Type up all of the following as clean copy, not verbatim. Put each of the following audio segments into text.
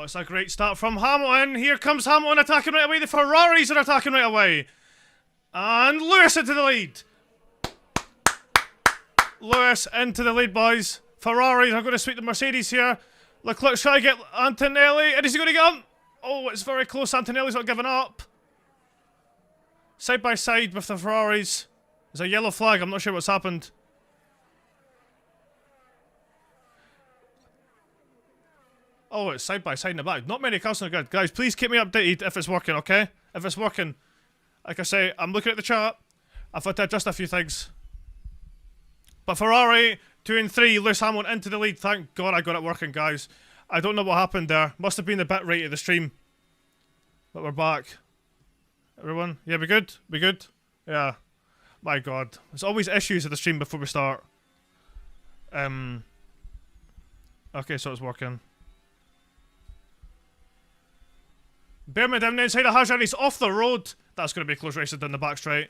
Oh, it's a great start from Hamilton. Here comes Hamilton attacking right away. The Ferraris are attacking right away. And Lewis into the lead. Lewis into the lead, boys. Ferraris are going to sweep the Mercedes here. Leclerc's trying to get Antonelli. And is he going to get him? Oh, it's very close. Antonelli's not giving up. Side by side with the Ferraris. There's a yellow flag. I'm not sure what's happened. Oh, it's side by side in the back. Not many cars on the grid. Guys, please keep me updated if it's working, okay? If it's working. Like I say, I'm looking at the chart. I've had to adjust a few things. But Ferrari, 2 and 3, Lewis Hamilton into the lead. Thank God I got it working, guys. I don't know what happened there. Must have been the bit rate of the stream. But we're back. Everyone? Yeah, we good? We good? Yeah. My God. There's always issues with the stream before we start. Okay, so it's working. Bearman down the inside of Hazard. He's off the road. That's going to be close racing down the back straight.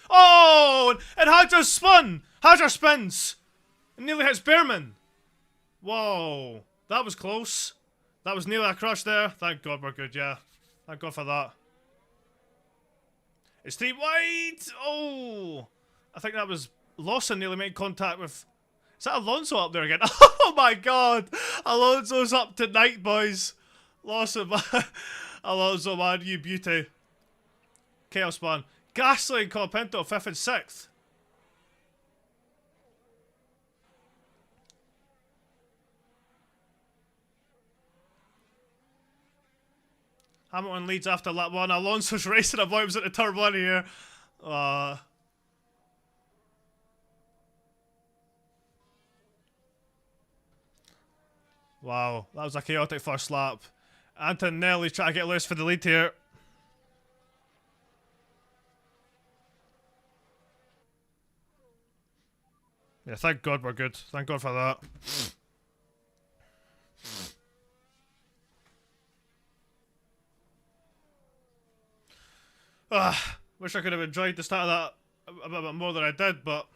Oh! And Hazard spun! Hazard spins! And nearly hits Bearman. Whoa. That was close. That was nearly a crash there. Thank God we're good, yeah. Thank God for that. It's 3 wide! Oh! I think that was Lawson nearly made contact with... Is that Alonso up there again? Oh my God! Alonso's up tonight, boys. Lawson, man. Alonso, man, you beauty. Chaos, man. Gasly and Colapinto, 5th and 6th. Hamilton leads after lap 1. Alonso's racing about. He was at the turn 1 here. Wow, that was a chaotic first lap. Antonelli's trying to get Lewis for the lead here. Yeah, thank God we're good. Thank God for that. Wish I could have enjoyed the start of that a bit more than I did, but...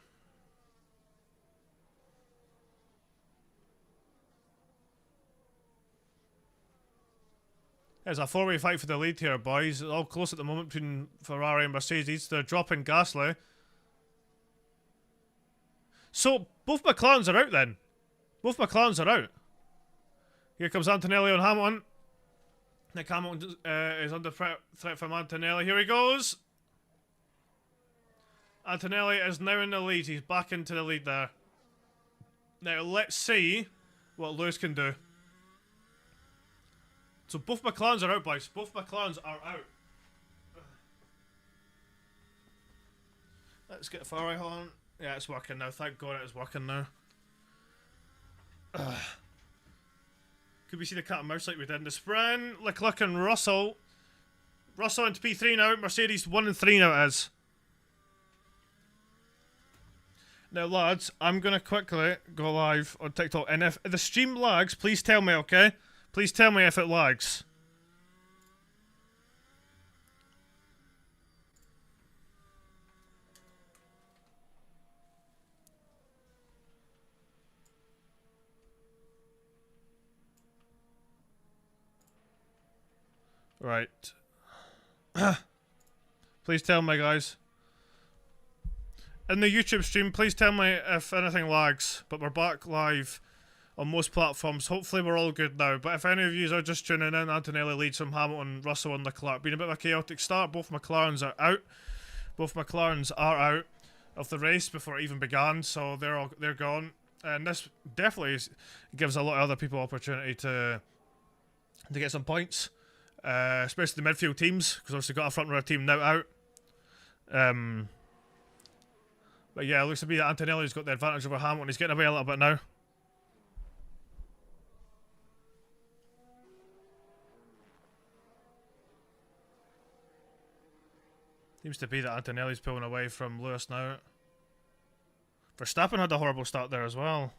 There's a 4-way fight for the lead here, boys. It's all close at the moment between Ferrari and Mercedes. They're dropping Gasly. So, both McLarens are out then. Both McLarens are out. Here comes Antonelli on Hamilton. Nick Hamilton is under threat from Antonelli. Here he goes. Antonelli is now in the lead. He's back into the lead there. Now, let's see what Lewis can do. So both McLarens are out, boys. Both McLarens are out. Let's get Ferrari on. Yeah, it's working now. Thank God it is working now. Could we see the cat and mouse like we did in the sprint? Leclerc and Russell. Russell into P3 now. Mercedes 1 and 3 now it is. Now, lads, I'm going to quickly go live on TikTok. And if the stream lags, please tell me, okay? Please tell me if it lags. Right. Please tell me, guys. In the YouTube stream, please tell me if anything lags. But we're back live on most platforms. Hopefully we're all good now. But if any of you are just tuning in, Antonelli leads from Hamilton, Russell and Leclerc. Been a bit of a chaotic start. Both McLarens are out. Both McLarens are out of the race before it even began. So they're gone. And this definitely gives a lot of other people opportunity to get some points. Especially the midfield teams. Because obviously got a front runner team now out. But yeah, it looks to be that Antonelli's got the advantage over Hamilton. He's getting away a little bit now. Seems to be that Antonelli's pulling away from Lewis now. Verstappen had a horrible start there as well.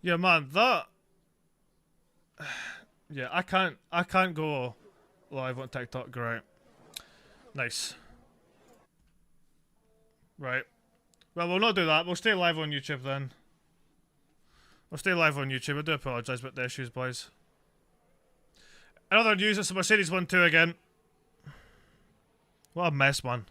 Yeah, man, that Yeah, I can't go live on TikTok. Great. Nice. Right. Well, we'll not do that. We'll stay live on YouTube then. We'll stay live on YouTube. I do apologise about the issues, boys. Another news, it's the Mercedes 1-2 again. What a mess, man.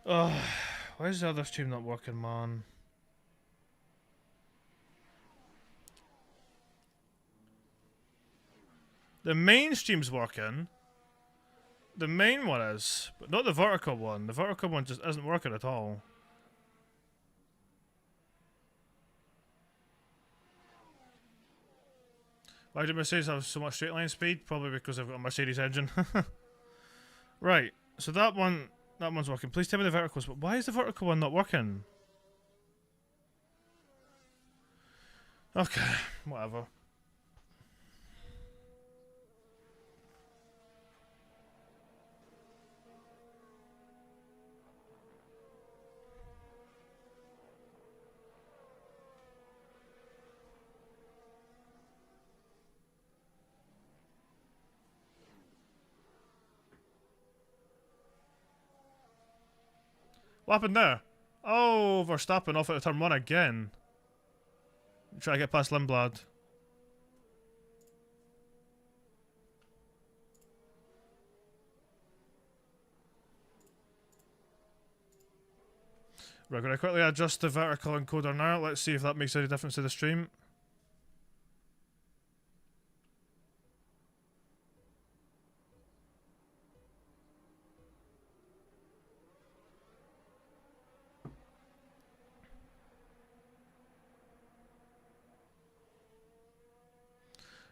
Oh, why is the other stream not working, man? The main stream's working. The main one is, but not the vertical one. The vertical one just isn't working at all. Why did Mercedes have so much straight line speed? Probably because I've got a Mercedes engine. Right, so that one's working. Please tell me the verticals, but why is the vertical one not working? Okay, whatever. What happened there? Oh, Verstappen off at turn 1 again. Try to get past Lindblad. Right, gonna quickly adjust the vertical encoder now. Let's see if that makes any difference to the stream.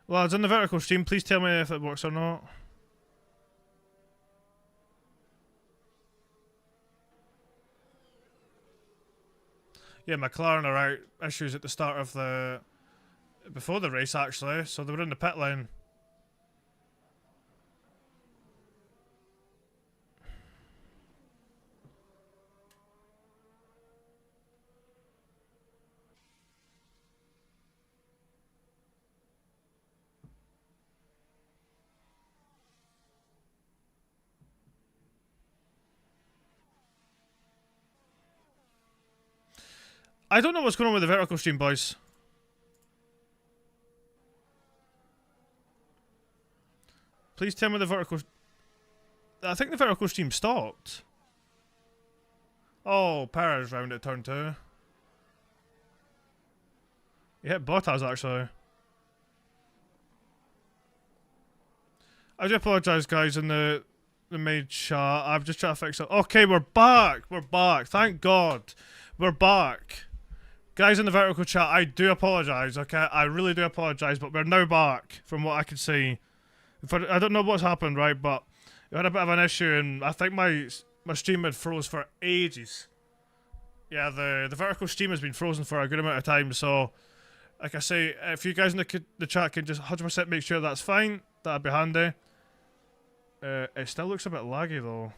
Lads, in the vertical stream, please tell me if it works or not. Yeah, McLaren are out issues at the start of the... before the race, actually, so they were in the pit lane. I don't know what's going on with the vertical stream, boys. Please tell me the vertical... I think the vertical stream stopped. Oh, Perez round at turn 2. He hit Bottas, actually. I do apologise, guys, in the main chat. I've just tried to fix it. Okay, we're back. We're back. Thank God. We're back. Guys in the vertical chat, I do apologise, okay? I really do apologise, but we're now back, from what I can see. I don't know what's happened, right, but we had a bit of an issue, and I think my stream had froze for ages. Yeah, the vertical stream has been frozen for a good amount of time, so... Like I say, if you guys in the chat can just 100% make sure that's fine, that'd be handy. It still looks a bit laggy, though.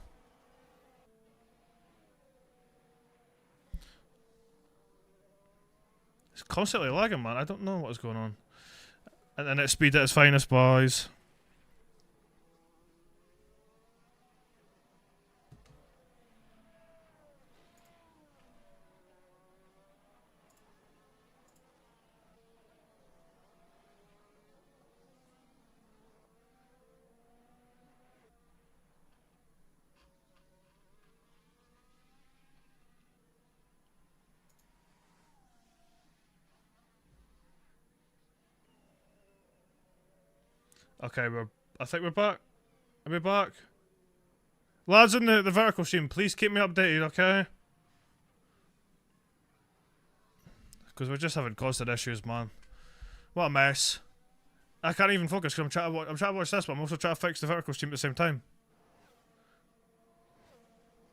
It's constantly lagging, man. I don't know what is going on. And then it's speed at its finest, boys. Okay, I think we're back. Are we back? Lads in the vertical stream, please keep me updated, okay? Because we're just having constant issues, man. What a mess. I can't even focus because I'm trying to watch this, but I'm also trying to fix the vertical stream at the same time.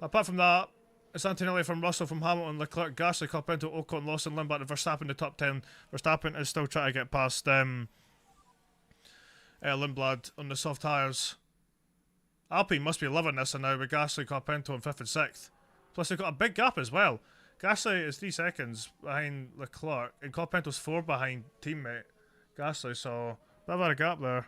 Apart from that, it's Antonelli from Russell, from Hamilton, Leclerc, Gasly, Carpenter, Ocon, Lawson, Lindbergh, Verstappen, the top 10. Verstappen is still trying to get past Lindblad on the soft tyres. Alpine must be loving this and now with Gasly, Carpenter in 5th and 6th. Plus they've got a big gap as well. Gasly is 3 seconds behind Leclerc and Carpenter's 4 behind teammate Gasly, so bit of a gap there.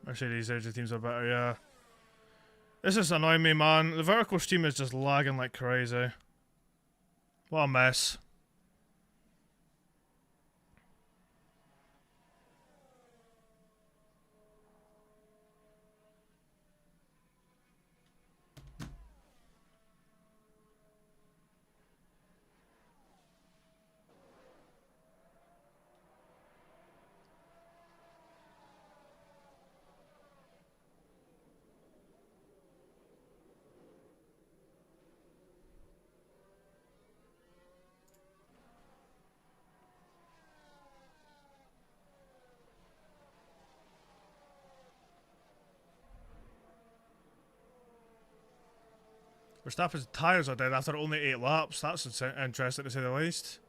Actually, these edge teams are better, yeah. This is annoying me, man. The vertical stream is just lagging like crazy. What a mess. Verstappen's tyres are dead after only 8 laps. That's interesting to say the least.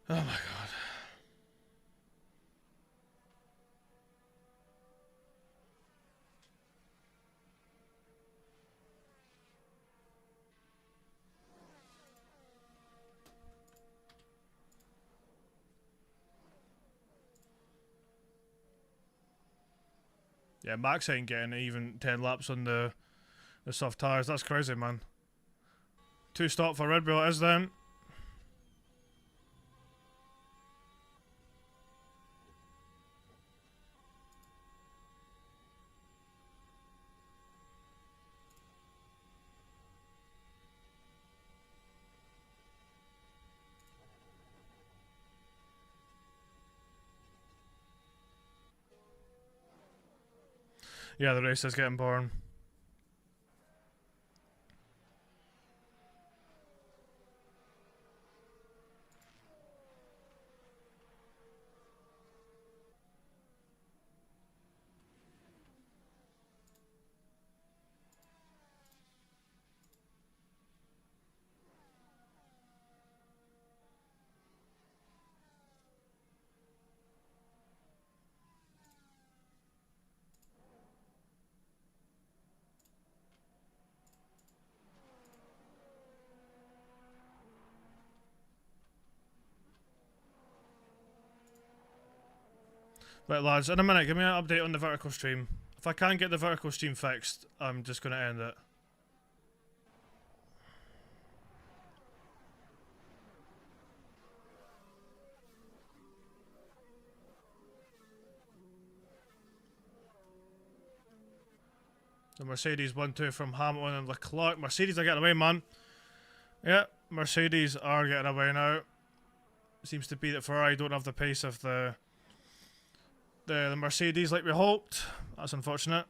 Oh my god. Yeah, Max ain't getting even 10 laps on the soft tyres. That's crazy, man. 2 stop for Red Bull it is then. Yeah, the race is getting boring. Right, lads, in a minute, give me an update on the vertical stream. If I can't get the vertical stream fixed, I'm just going to end it. The Mercedes 1-2 from Hamilton and Leclerc. Mercedes are getting away, man. Yeah, Mercedes are getting away now. Seems to be that Ferrari don't have the pace of the Mercedes like we hoped. That's unfortunate.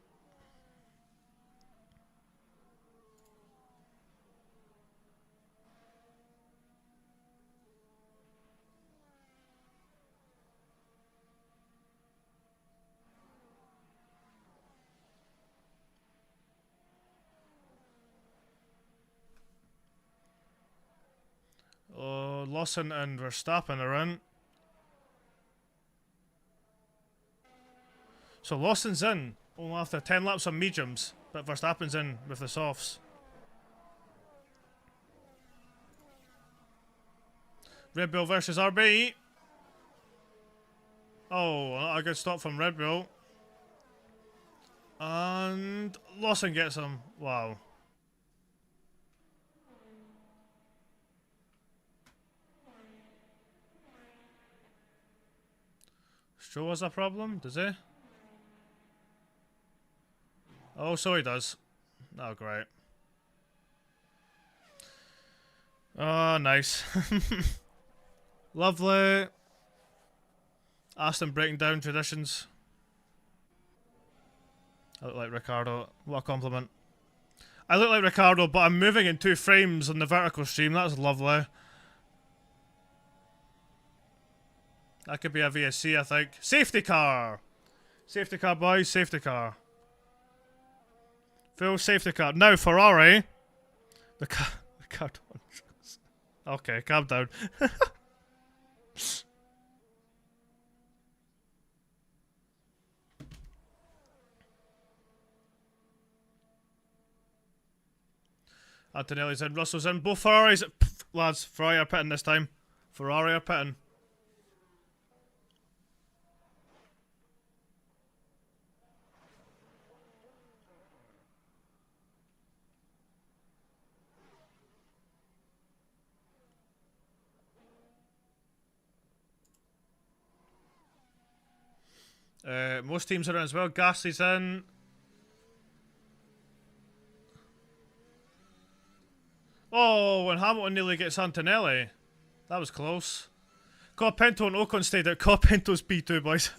Oh, Lawson and Verstappen are in. So Lawson's in only after 10 laps on mediums, but Verstappen's in with the softs. Red Bull versus RB. Oh, a good stop from Red Bull. And Lawson gets him. Wow. Stroll has a problem, does he? Oh, so he does. Oh, great. Oh, nice. Lovely. Aston breaking down traditions. I look like Ricardo. What a compliment. I look like Ricardo, but I'm moving in 2 frames on the vertical stream. That's lovely. That could be a VSC, I think. Safety car! Safety car, boys. Safety car. Full safety car. Now, Ferrari. The car. Okay, calm down. Antonelli's in, Russell's in, both Ferraris. Pff, lads, Ferrari are pitting this time. Ferrari are pitting. Most teams are in as well. Gasly's in. Oh, and Hamilton nearly gets Antonelli. That was close. Pinto and Ocon stayed out. Pinto's P2, boys.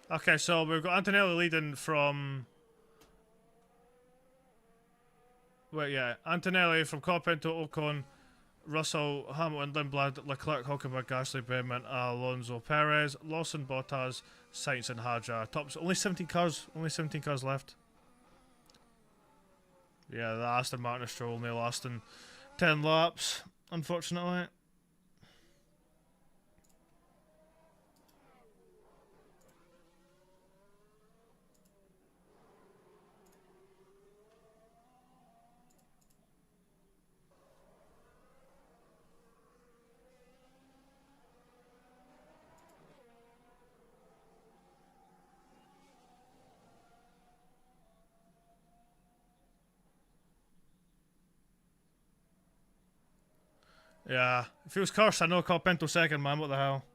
Okay, so we've got Antonelli leading from... Wait, yeah. Antonelli from Pinto, Ocon, Russell, Hamilton, Lindblad, Leclerc, Hulkenberg, Gasly, Bowman, Alonso, Perez, Lawson, Bottas, Sainz and Hadjar. Tops. Only 17 cars. Only 17 cars left. Yeah, the Aston Martin and Stroll only lasting 10 laps, unfortunately. Yeah, if he was cursed, I know Pinto second, man. What the hell?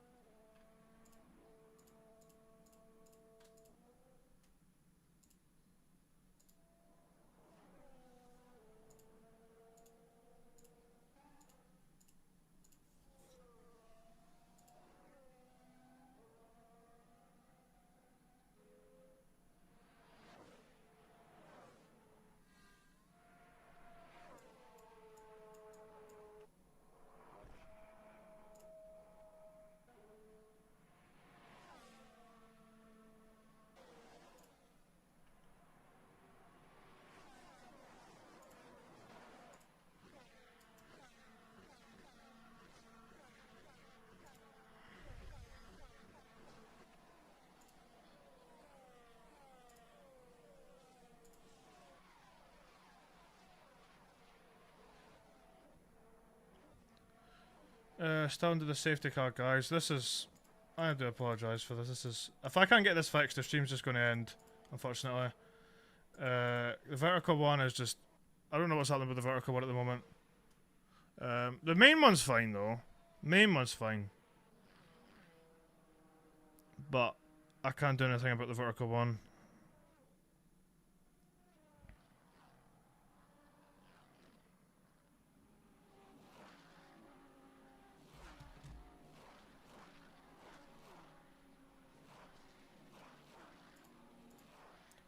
Still under the safety car, guys. This is... I do apologise for this. This is... If I can't get this fixed, the stream's just going to end, unfortunately. The vertical one is just... I don't know what's happening with the vertical one at the moment. The main one's fine, though. Main one's fine. But I can't do anything about the vertical one.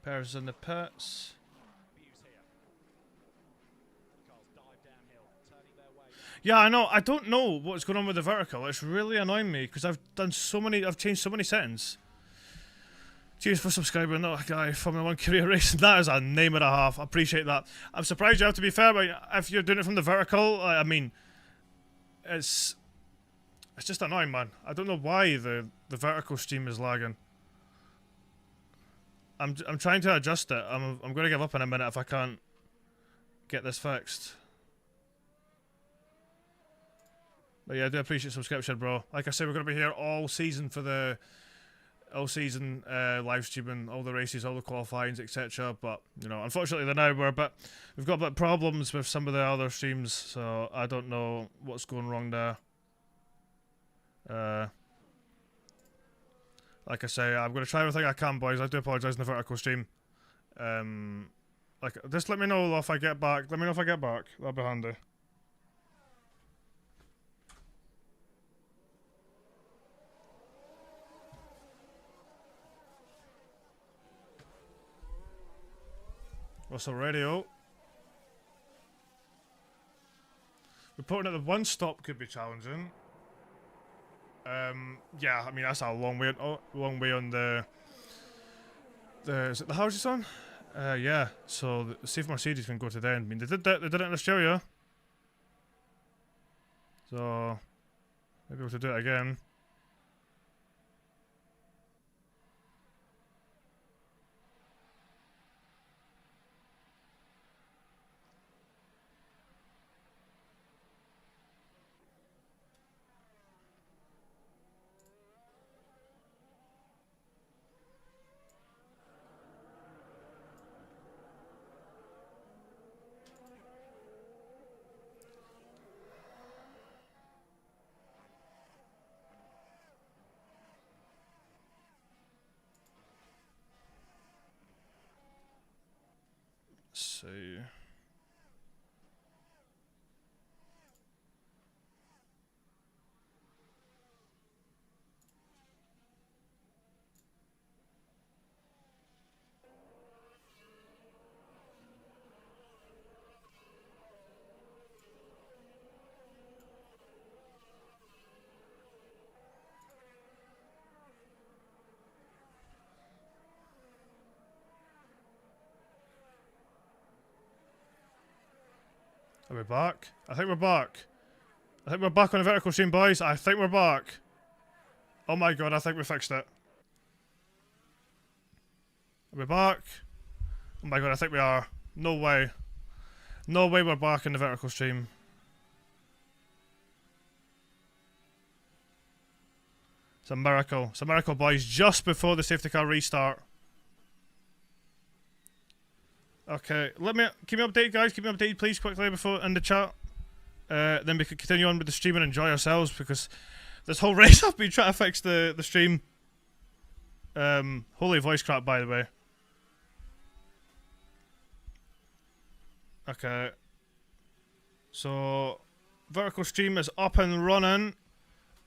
Perez in the pits. Yeah, I know. I don't know what's going on with the vertical. It's really annoying me because I've changed so many settings. Cheers for subscribing, not a guy Formula 1 career racing. That is a name and a half. I appreciate that. I'm surprised you have to be fair, but if you're doing it from the vertical, I mean, it's just annoying, man. I don't know why the vertical stream is lagging. I'm trying to adjust it. I'm going to give up in a minute if I can't get this fixed. But yeah, I do appreciate subscription, bro. Like I said, we're going to be here all season for the live streaming, all the races, all the qualifyings, etc. But you know, unfortunately, we've got a bit problems with some of the other streams, so I don't know what's going wrong there. Like I say, I'm going to try everything I can, boys. I do apologise in the vertical stream. Like, just let me know if I get back. Let me know if I get back. That'll be handy. What's the radio? Reporting at the one stop could be challenging. Yeah, I mean that's a long way on the is it the house it's on? Yeah. So see if Mercedes can go to the end. I mean they did it in Australia. So maybe we'll have to do it again. See. Are we back? I think we're back. I think we're back on the vertical stream, boys. I think we're back. Oh my god, I think we fixed it. Are we back? Oh my god, I think we are. No way. No way we're back in the vertical stream. It's a miracle. It's a miracle, boys. Just before the safety car restart. Okay, keep me updated, guys. Keep me updated, please, quickly before in the chat. Then we can continue on with the stream and enjoy ourselves because this whole race I've been trying to fix the stream. Holy voice crap, by the way. Okay. So vertical stream is up and running,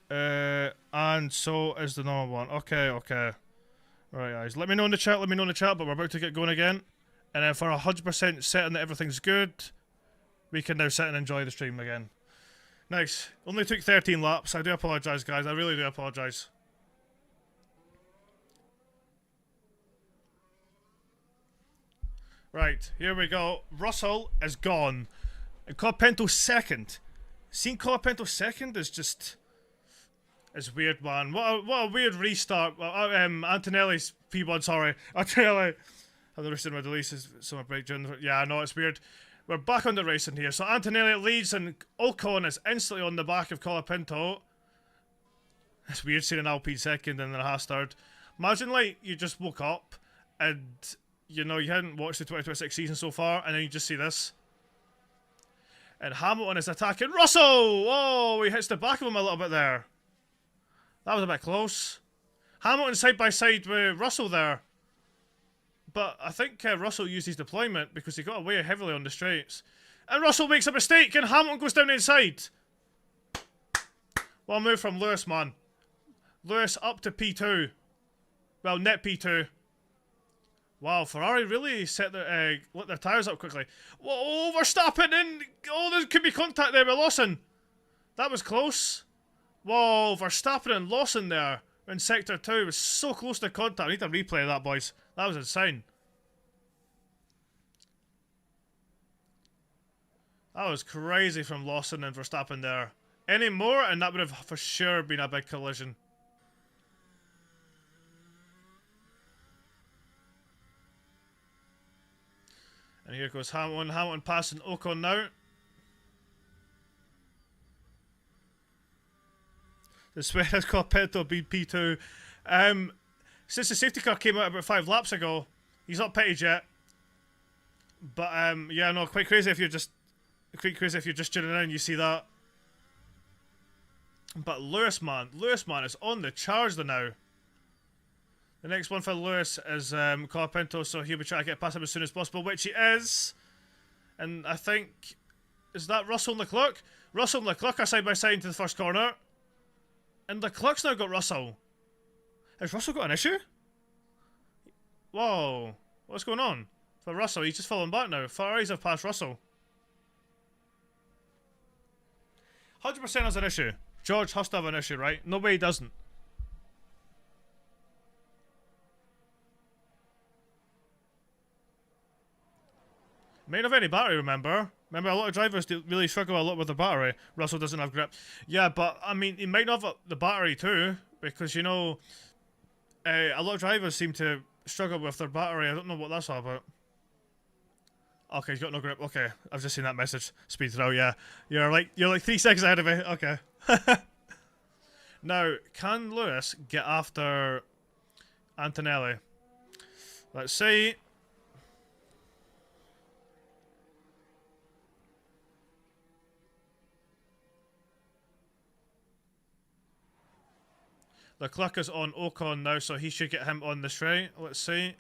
and so is the normal one. Okay, okay. Right, guys. Let me know in the chat. Let me know in the chat. But we're about to get going again. And then for 100% certain that everything's good, we can now sit and enjoy the stream again. Nice. Only took 13 laps. I do apologise, guys. I really do apologise. Right, here we go. Russell is gone. And Colapinto second. Seeing Colapinto second is just... It's weird, man. What a weird restart. Antonelli's P1, sorry. Antonelli... I've never seen my deletes, so my breakdown. Yeah, I know, it's weird. We're back on the racing here. So Antonelli leads and Ocon is instantly on the back of Colapinto. It's weird seeing an Alpine second and then a Haas third. Imagine, like, you just woke up and, you know, you hadn't watched the 2026 season so far and then you just see this. And Hamilton is attacking Russell! Oh, he hits the back of him a little bit there. That was a bit close. Hamilton side by side with Russell there. But I think Russell used his deployment because he got away heavily on the straights. And Russell makes a mistake and Hamilton goes down the inside. Well, move from Lewis, man. Lewis up to P2. Well, net P2. Wow, Ferrari really set lit their tyres up quickly. Whoa, Verstappen in! Oh, there could be contact there with Lawson. That was close. Whoa, Verstappen and Lawson there in Sector 2 was so close to contact. I need to replay that, boys. That was insane. That was crazy from Lawson and Verstappen there. Any more and that would have for sure been a big collision. And here goes Hamilton. Hamilton passing Ocon now. The sweat has called Pinto being P2. Since the safety car came out about 5 laps ago, he's not pitted yet. But yeah, no, quite crazy if you're just tuning in and you see that. But Lewis man is on the charge now. The next one for Lewis is Pinto, so he'll be trying to get past him as soon as possible, which he is. And I think, is that Russell and Leclerc? Russell and Leclerc are side by side into the first corner. And Leclerc's now got Russell. Has Russell got an issue? Whoa. What's going on? For Russell, he's just falling back now. Ferraris have passed Russell. 100% has an issue. George has to have an issue, right? No way he doesn't. May not have any battery, remember? Remember, a lot of drivers do really struggle a lot with the battery. Russell doesn't have grip. Yeah, but, I mean, he might not have the battery too, because, you know, a lot of drivers seem to struggle with their battery. I don't know what that's all about. Okay, he's got no grip. Okay, I've just seen that message. Speed throw, yeah. You're like 3 seconds ahead of me. Okay. Now, can Lewis get after Antonelli? Let's see. Leclerc is on Ocon now, so he should get him on the straight. Let's see.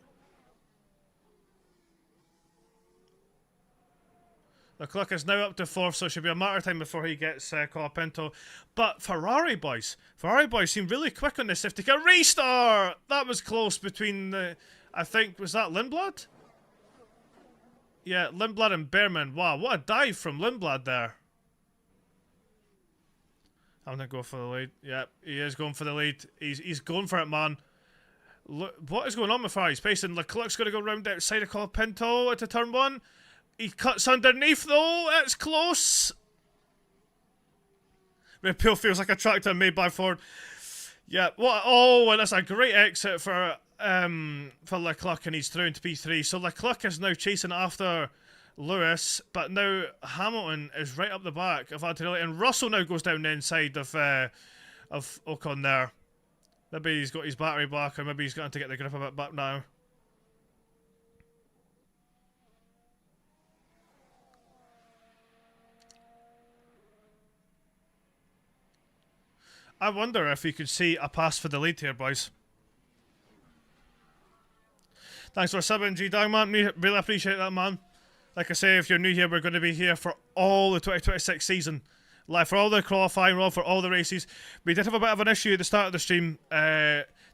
Leclerc is now up to 4th, so it should be a matter of time before he gets Pinto. But Ferrari boys seem really quick on this safety car. Restart! That was close between the, I think, was that Lindblad? Yeah, Lindblad and Behrman. Wow, what a dive from Lindblad there. I'm going to go for the lead. Yeah, he is going for the lead. He's going for it, man. Look, what is going on with Ferrari's pace? And Leclerc's going to go round outside of Pinto into turn 1. He cuts underneath though. It's close. Red Pill feels like a tractor made by Ford. Yeah. What? Oh, and that's a great exit for Leclerc, and he's through into P3. So Leclerc is now chasing after Lewis, but now Hamilton is right up the back of Antonelli, and Russell now goes down the inside of Ocon there. Maybe he's got his battery back, or maybe he's going to get the grip a bit back now. I wonder if we could see a pass for the lead here, boys. Thanks for subbing, G-Dog, man. Really appreciate that, man. Like I say, if you're new here, we're going to be here for all the 2026 season. Live for all the qualifying, for all the races. We did have a bit of an issue at the start of the stream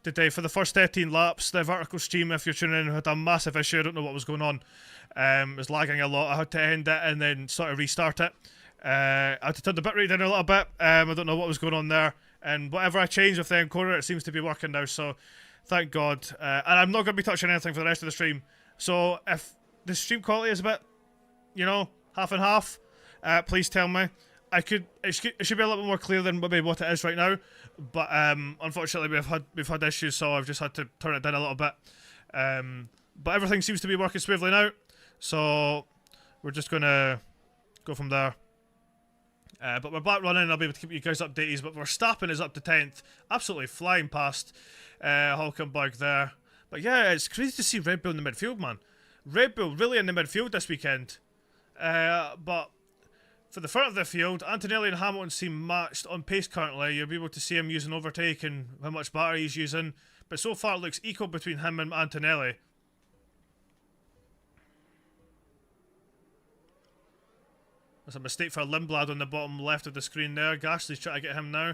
today. For the first 13 laps, the vertical stream, if you're tuning in, had a massive issue. I don't know what was going on. It was lagging a lot. I had to end it and then sort of restart it. I had to turn the bitrate down a little bit. I don't know what was going on there. And whatever I changed with the encoder, it seems to be working now. So, thank God. And I'm not going to be touching anything for the rest of the stream. So, if the stream quality is a bit, you know, half and half, please tell me. It should be a little bit more clear than maybe what it is right now. But unfortunately, we've had issues, so I've just had to turn it down a little bit. But everything seems to be working smoothly now. So, we're just going to go from there. But we're back running, and I'll be able to keep you guys updated. But Verstappen is up to 10th. Absolutely flying past Hulkenberg there. But yeah, it's crazy to see Red Bull in the midfield, man. Red Bull really in the midfield this weekend. But for the front of the field, Antonelli and Hamilton seem matched on pace currently. You'll be able to see him using overtake and how much battery he's using. But so far it looks equal between him and Antonelli. There's a mistake for Lindblad on the bottom left of the screen there. Gasly's trying to get him now.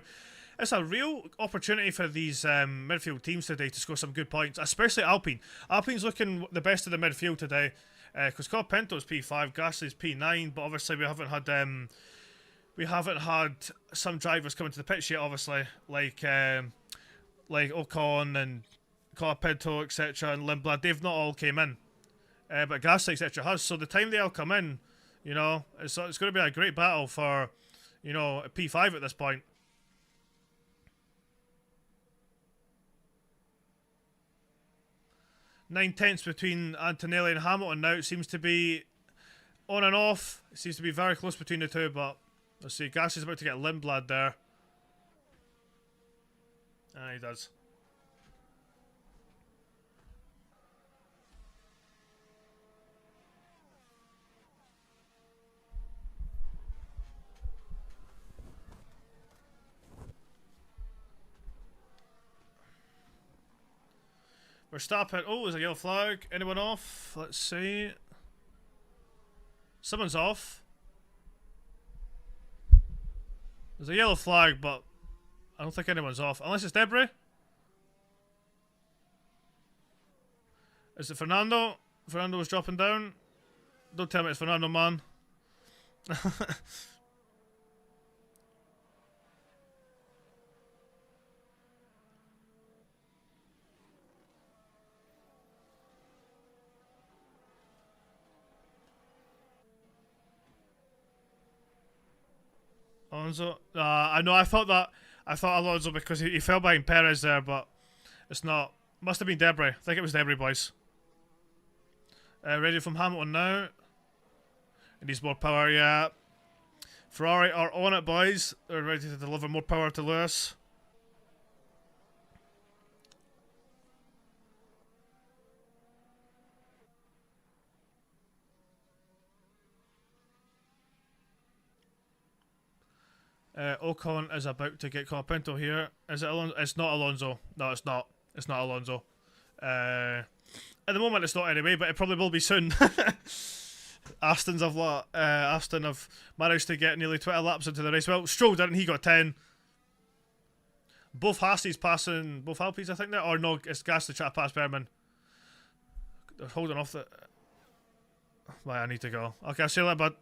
It's a real opportunity for these midfield teams today to score some good points, especially Alpine. Alpine's looking the best of the midfield today, because Pinto's P5, Gasly's P9, but obviously we haven't had we haven't had some drivers coming to the pitch yet, obviously, like Ocon and Colapinto, etc., and Lindblad. They've not all came in, but Gasly, etc., has. So the time they all come in, you know, it's going to be a great battle for, you know, a P5 at this point. Nine tenths between Antonelli and Hamilton now. It seems to be on and off. It seems to be very close between the two, but let's see. Gasly's about to get Lindblad there. Ah, he does. Verstappen. Oh, there's a yellow flag. Anyone off? Let's see. Someone's off. There's a yellow flag, but I don't think anyone's off. Unless it's Debris. Is it Fernando? Fernando was dropping down. Don't tell me it's Fernando, man. Alonso? I know, I thought Alonso because he fell behind Perez there, but it's not. Must have been Debris. I think it was Debris, boys. Ready from Hamilton now. It needs more power, yeah. Ferrari are on it, boys. They're ready to deliver more power to Lewis. Ocon is about to get Colapinto here. Is it Alonso? It's not Alonso. No, it's not. It's not Alonso. At the moment, it's not anyway, but it probably will be soon. Aston have managed to get nearly 20 laps into the race. Well, Stroll didn't. He got 10. Both Hasties passing both Alpines, I think. Or no, it's Gasly trying to pass Berman. They're holding off the. Well, I need to go. Okay, I'll see you later, bud.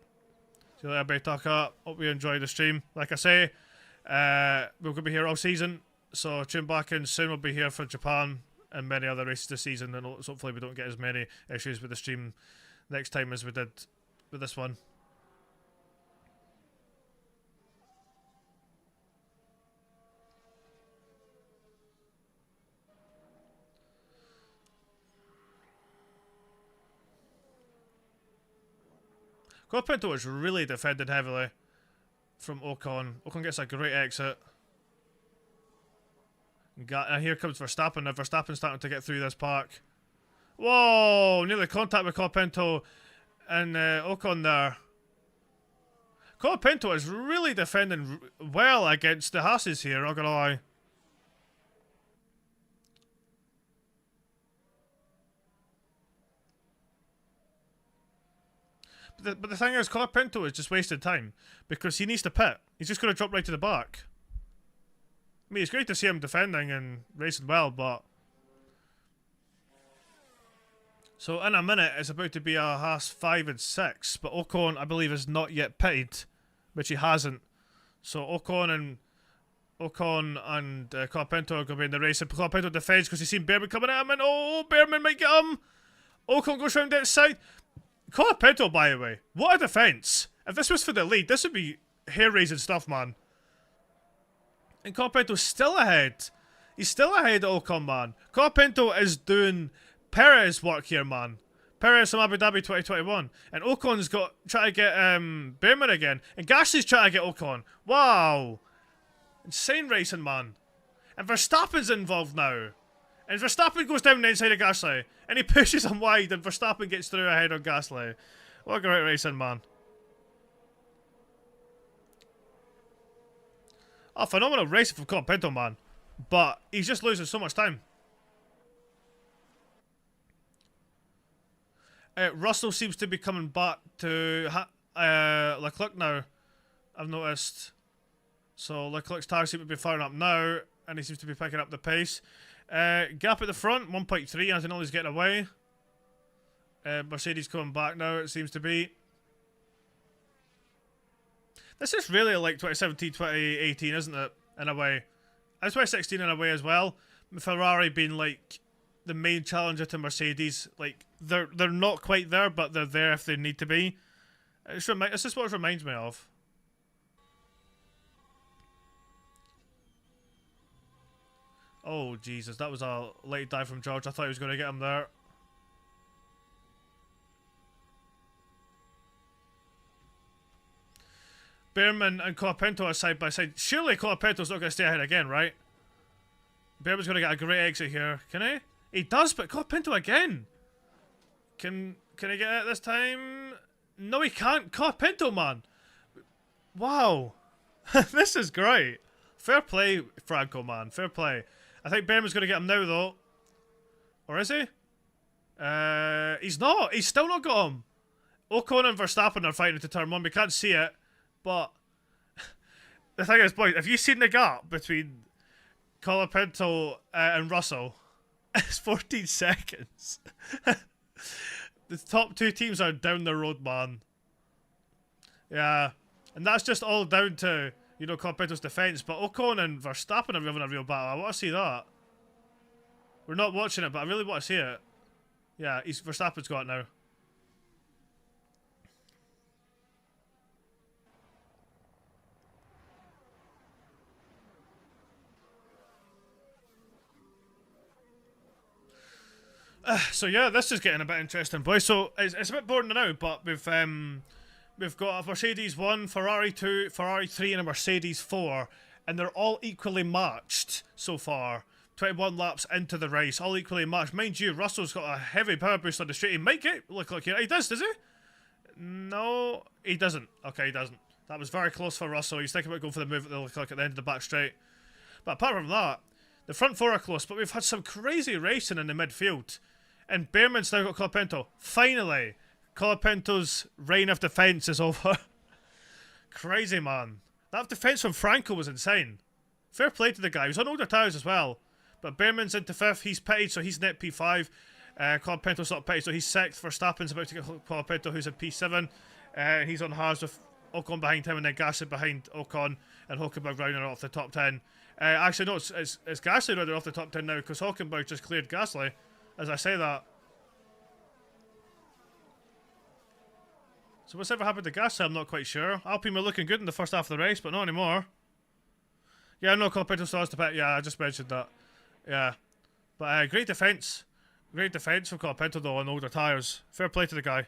See you later, Beitaka. Hope you enjoyed the stream. Like I say, we're going to be here all season. So tune back in soon. We'll be here for Japan and many other races this season. And hopefully we don't get as many issues with the stream next time as we did with this one. Colapinto is really defended heavily from Ocon. Ocon gets a great exit. And here comes Verstappen. Now Verstappen's starting to get through this park. Whoa! Nearly contact with Colapinto and Ocon there. Colapinto is really defending well against the Hasses here, not gonna lie. But the thing is, Colapinto is just wasted time because he needs to pit. He's just going to drop right to the back. I mean, it's great to see him defending and racing well, but... So, in a minute, it's about to be a Haas 5 and 6, but Ocon, I believe, is not yet pitted, which he hasn't. So, Ocon and Colapinto are going to be in the race, and Colapinto defends because he's seen Berman coming at him, and oh, Berman might get him! Ocon goes round outside. Colapinto, by the way, what a defence. If this was for the lead, this would be hair-raising stuff, man. And Colapinto's still ahead. He's still ahead of Ocon, man. Colapinto is doing Perez work here, man. Perez from Abu Dhabi 2021. And Ocon's trying to get Berman again. And Gasly's trying to get Ocon. Wow. Insane racing, man. And Verstappen's involved now. And Verstappen goes down the inside of Gasly. And he pushes him wide, and Verstappen gets through ahead of Gasly. What a great racing, man. Oh, phenomenal racing from Colapinto, man. But he's just losing so much time. Russell seems to be coming back to Leclerc now, I've noticed. So Leclerc's tires seem to be firing up now, and he seems to be picking up the pace. Gap at the front, 1.3, Antonelli's getting away. Mercedes coming back now, it seems to be. This is really like 2017, 2018, isn't it? In a way. And 2016 in a way as well. Ferrari being like the main challenger to Mercedes. Like they're not quite there, but they're there if they need to be. This is what it reminds me of. Oh Jesus, that was a late dive from George. I thought he was going to get him there. Behrman and Colapinto are side by side. Surely Colapinto's not going to stay ahead again, right? Behrman's going to get a great exit here. Can he? He does, but Colapinto again. Can he get it this time? No, he can't. Colapinto, man. Wow. This is great. Fair play, Franco, man. Fair play. I think Behrman's going to get him now, though. Or is he? He's not. He's still not got him. Ocon and Verstappen are fighting to turn one. We can't see it. But the thing is, boys, have you seen the gap between Colapinto and Russell? It's 14 seconds. The top two teams are down the road, man. Yeah. And that's just all down to, you know, Colapinto's defence. But Ocon and Verstappen are having a real battle. I want to see that. We're not watching it, but I really want to see it. Yeah, Verstappen's got it now. So yeah, this is getting a bit interesting, boys. So it's a bit boring now, but we've got a Mercedes 1, Ferrari 2, Ferrari 3 and a Mercedes 4, and they're all equally matched so far. 21 laps into the race, all equally matched. Mind you, Russell's got a heavy power boost on the straight. He might get look like he does he? No, he doesn't. Okay, he doesn't. That was very close for Russell. He's thinking about going for the move at the look like at the end of the back straight. But apart from that, the front four are close, but we've had some crazy racing in the midfield. And Behrman's now got Colapinto. Finally, Colapinto's reign of defence is over. Crazy, man. That defence from Franco was insane. Fair play to the guy. He's on older tyres as well. But Behrman's into 5th. He's pitted, so he's net P5. Colapinto's not pitted, so he's 6th. Verstappen's about to get Colapinto, who's at P7. He's on hards with Ocon behind him, and then Gasly behind Ocon, and Hulkenberg rounding off the top 10. Actually, no, it's Gasly rounding off the top 10 now, because Hulkenberg just cleared Gasly. As I say that. So what's ever happened to Gasly? I'm not quite sure. Alpine were looking good in the first half of the race, but not anymore. Yeah, no, Colapinto still has to pit. Yeah, I just mentioned that. Yeah. But great defence. Great defence from Colapinto, though, on older tyres. Fair play to the guy.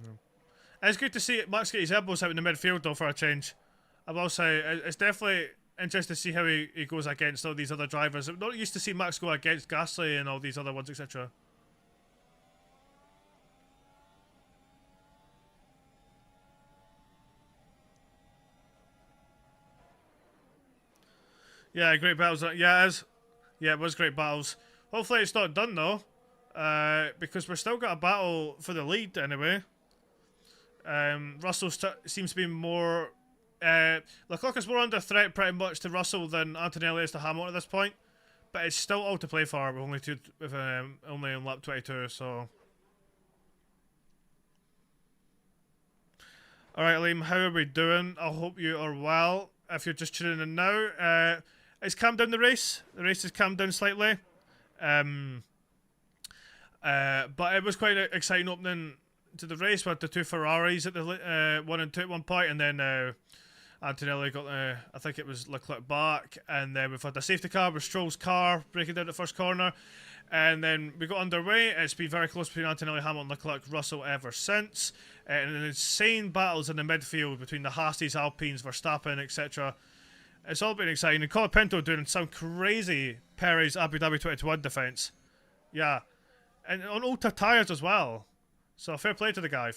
No. And it's good to see Max get his elbows out in the midfield, though, for a change. I will say, it's definitely interesting to see how he goes against all these other drivers. I'm not used to see Max go against Gasly and all these other ones, etc. Yeah, great battles. Yeah, it is. Yeah, it was great battles. Hopefully it's not done, though. Because we've still got a battle for the lead, anyway. Russell seems to be more... Leclerc is more under threat pretty much to Russell than Antonelli is to Hamilton at this point, but it's still all to play for with only on lap 22. So, all right, Liam, how are we doing? I hope you are well. If you're just tuning in now, it's calmed down the race. The race has calmed down slightly, but it was quite an exciting opening to the race with the two Ferraris at the 1 and 2 at one point, and then. Antonelli got, I think it was Leclerc back, and then we've had the safety car with Stroll's car breaking down the first corner, and then we got underway. It's been very close between Antonelli, Hamilton, Leclerc, Russell ever since, and insane battles in the midfield between the Haasties, Alpines, Verstappen, etc. It's all been exciting, and Colapinto doing some crazy Perez Abu Dhabi 2021 defence. Yeah, and on older tyres as well. So fair play to the guy,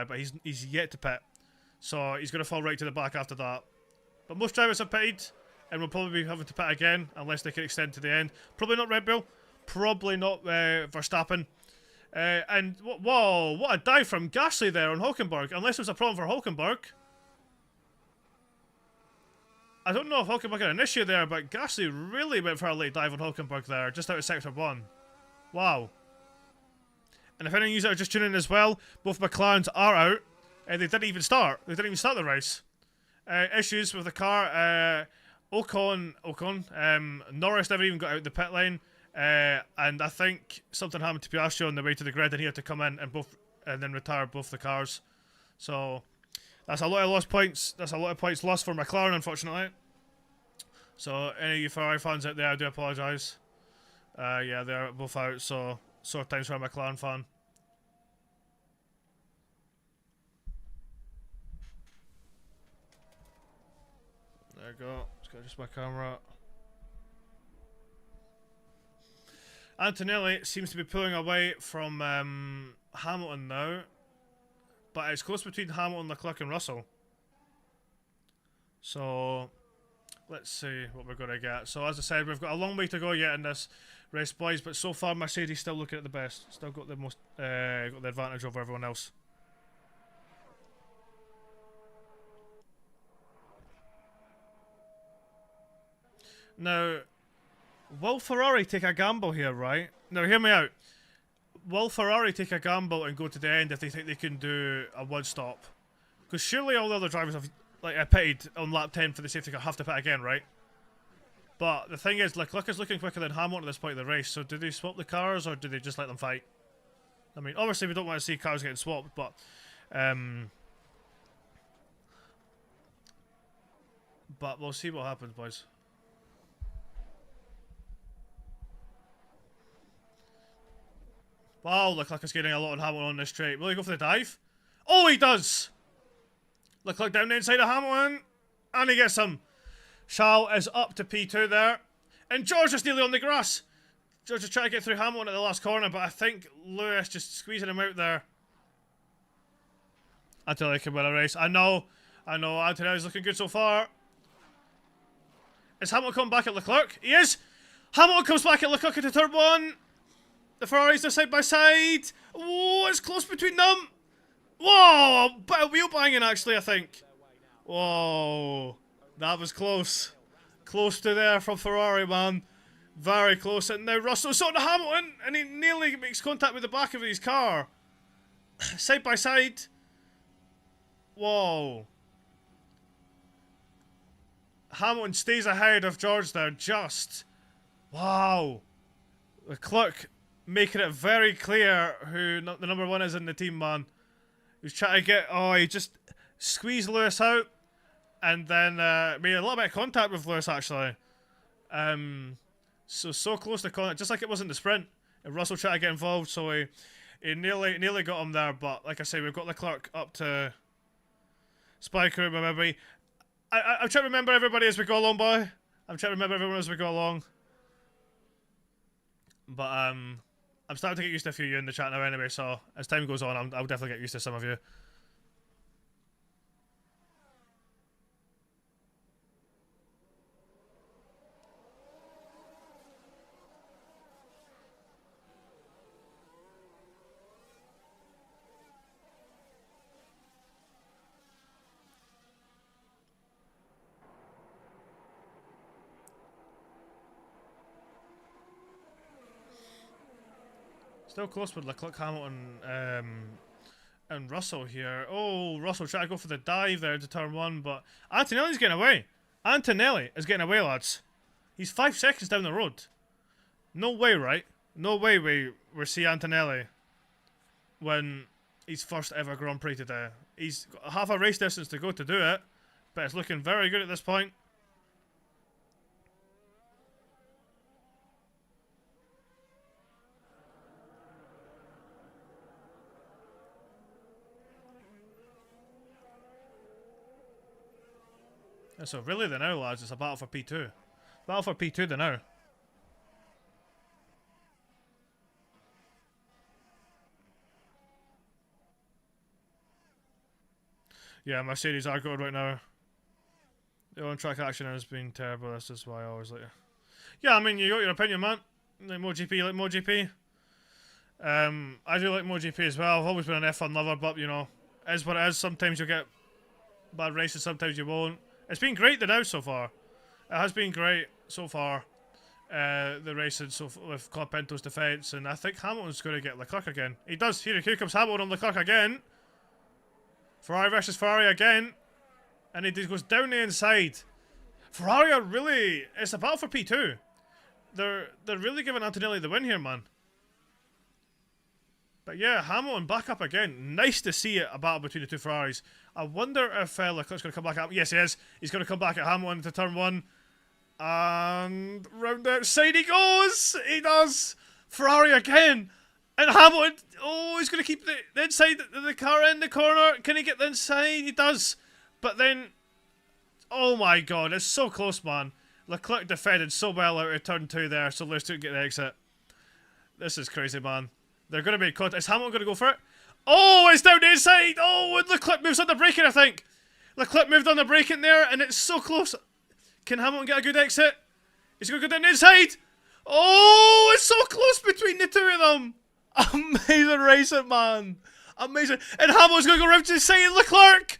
but he's yet to pit. So he's going to fall right to the back after that. But most drivers have pitted, and will probably be having to pit again, unless they can extend to the end. Probably not Red Bull. Probably not Verstappen. And, whoa, what a dive from Gasly there on Hulkenberg. Unless there's a problem for Hulkenberg. I don't know if Hulkenberg had an issue there, but Gasly really went for a late dive on Hulkenberg there, just out of Sector 1. Wow. And if any of you are just tuning in as well, both McLarens are out. They didn't even start. They didn't even start the race. Issues with the car. Ocon. Norris never even got out the pit lane. And I think something happened to Piastri on the way to the grid, and he had to come in and then retire both the cars. So that's a lot of lost points. That's a lot of points lost for McLaren, unfortunately. So any of you Ferrari fans out there, I do apologise. Yeah, they're both out, so sore times for a McLaren fan. There we go. Just got just my camera. Antonelli seems to be pulling away from Hamilton now, but it's close between Hamilton, Leclerc and Russell. So let's see what we're going to get. So as I said, we've got a long way to go yet in this race, boys, but so far Mercedes still looking at the best. Still got the most got the advantage over everyone else. Now, will Ferrari take a gamble here, right? Now, hear me out. Will Ferrari take a gamble and go to the end if they think they can do a one stop? Because surely all the other drivers have pitted on lap 10 for the safety car have to pit again, right? But the thing is, Leclerc is looking quicker than Hamilton at this point of the race, so do they swap the cars or do they just let them fight? I mean, obviously we don't want to see cars getting swapped, but we'll see what happens, boys. Wow, Leclerc is getting a lot on Hamilton on this straight. Will he go for the dive? Oh, he does! Leclerc down the inside of Hamilton. And he gets him. Charles is up to P2 there. And George is nearly on the grass. George is trying to get through Hamilton at the last corner, but I think Lewis just squeezing him out there. Antonelli can win a race. I know. Antonelli's looking good so far. Is Hamilton coming back at Leclerc? He is! Hamilton comes back at Leclerc into turn 1. The Ferraris are side by side. Oh, it's close between them. Whoa, a bit of wheel banging actually, I think. Whoa, that was close. Close to there from Ferrari, man. Very close. And now Russell's on to Hamilton, and he nearly makes contact with the back of his car. Side by side. Whoa. Hamilton stays ahead of George there, just. Wow. Leclerc making it very clear who the number 1 is in the team, man. He's trying to get... Oh, he just squeezed Lewis out. And then made a little bit of contact with Lewis, actually. So close to contact. Just like it was in the sprint. And Russell tried to get involved, so he nearly got him there. But like I say, we've got Leclerc up to Spy Crew, remember me. I'm trying to remember everybody as we go along, boy. I'm trying to remember everyone as we go along. But, I'm starting to get used to a few of you in the chat now anyway, so as time goes on, I'll definitely get used to some of you. Still close with Leclerc, Hamilton, and Russell here. Oh, Russell trying to go for the dive there to turn 1, but Antonelli's getting away. Antonelli is getting away, lads. He's 5 seconds down the road. No way, right? No way we see Antonelli when his first ever Grand Prix today. He's got half a race distance to go to do it, but it's looking very good at this point. So really the now, lads, it's a battle for P2. Battle for P2 the now. Yeah, Mercedes are good right now. The on-track action has been terrible, this is why I always like it. Yeah, I mean, you got your opinion, man. Like MotoGP, like MotoGP. I do like MotoGP as well. I've always been an F1 lover, but, you know, it is what it is. Sometimes you'll get bad races, sometimes you won't. It's been great the now so far. It has been great so far. the racing so with Colapinto's defence, and I think Hamilton's going to get Leclerc again. He does. Here comes Hamilton on Leclerc again. Ferrari versus Ferrari again, and he goes down the inside. Ferrari are really, it's a battle for P2. They're really giving Antonelli the win here, man. But yeah, Hamilton back up again. Nice to see a battle between the two Ferraris. I wonder if Leclerc's going to come back up. Yes, he is. He's going to come back at Hamilton to turn 1. And round the outside he goes. He does. Ferrari again. And Hamilton, oh, he's going to keep the inside the car in the corner. Can he get the inside? He does. But then, oh my god, it's so close, man. Leclerc defended so well out of turn 2 there, so Lewis didn't get the exit. This is crazy, man. They're going to be caught. Is Hamilton going to go for it? Oh, it's down the inside. Oh, and Leclerc moves on the braking, I think. Leclerc moved on the braking there, and it's so close. Can Hamilton get a good exit? He's going to go down the inside. Oh, it's so close between the two of them. Amazing racing, man. Amazing. And Hamilton's going to go round to the side of Leclerc.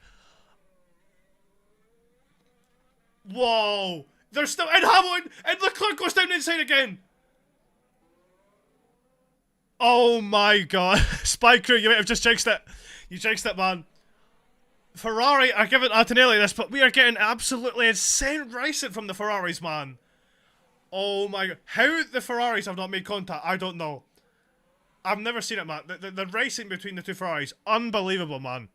Whoa. They're still in Hamilton, and Leclerc goes down the inside again. Oh my god. Spy crew, you might have just jinxed it. You jinxed it, man. Ferrari are giving Antonelli this, but we are getting absolutely insane racing from the Ferraris, man. Oh my god. How the Ferraris have not made contact, I don't know. I've never seen it, man. The racing between the two Ferraris, unbelievable, man.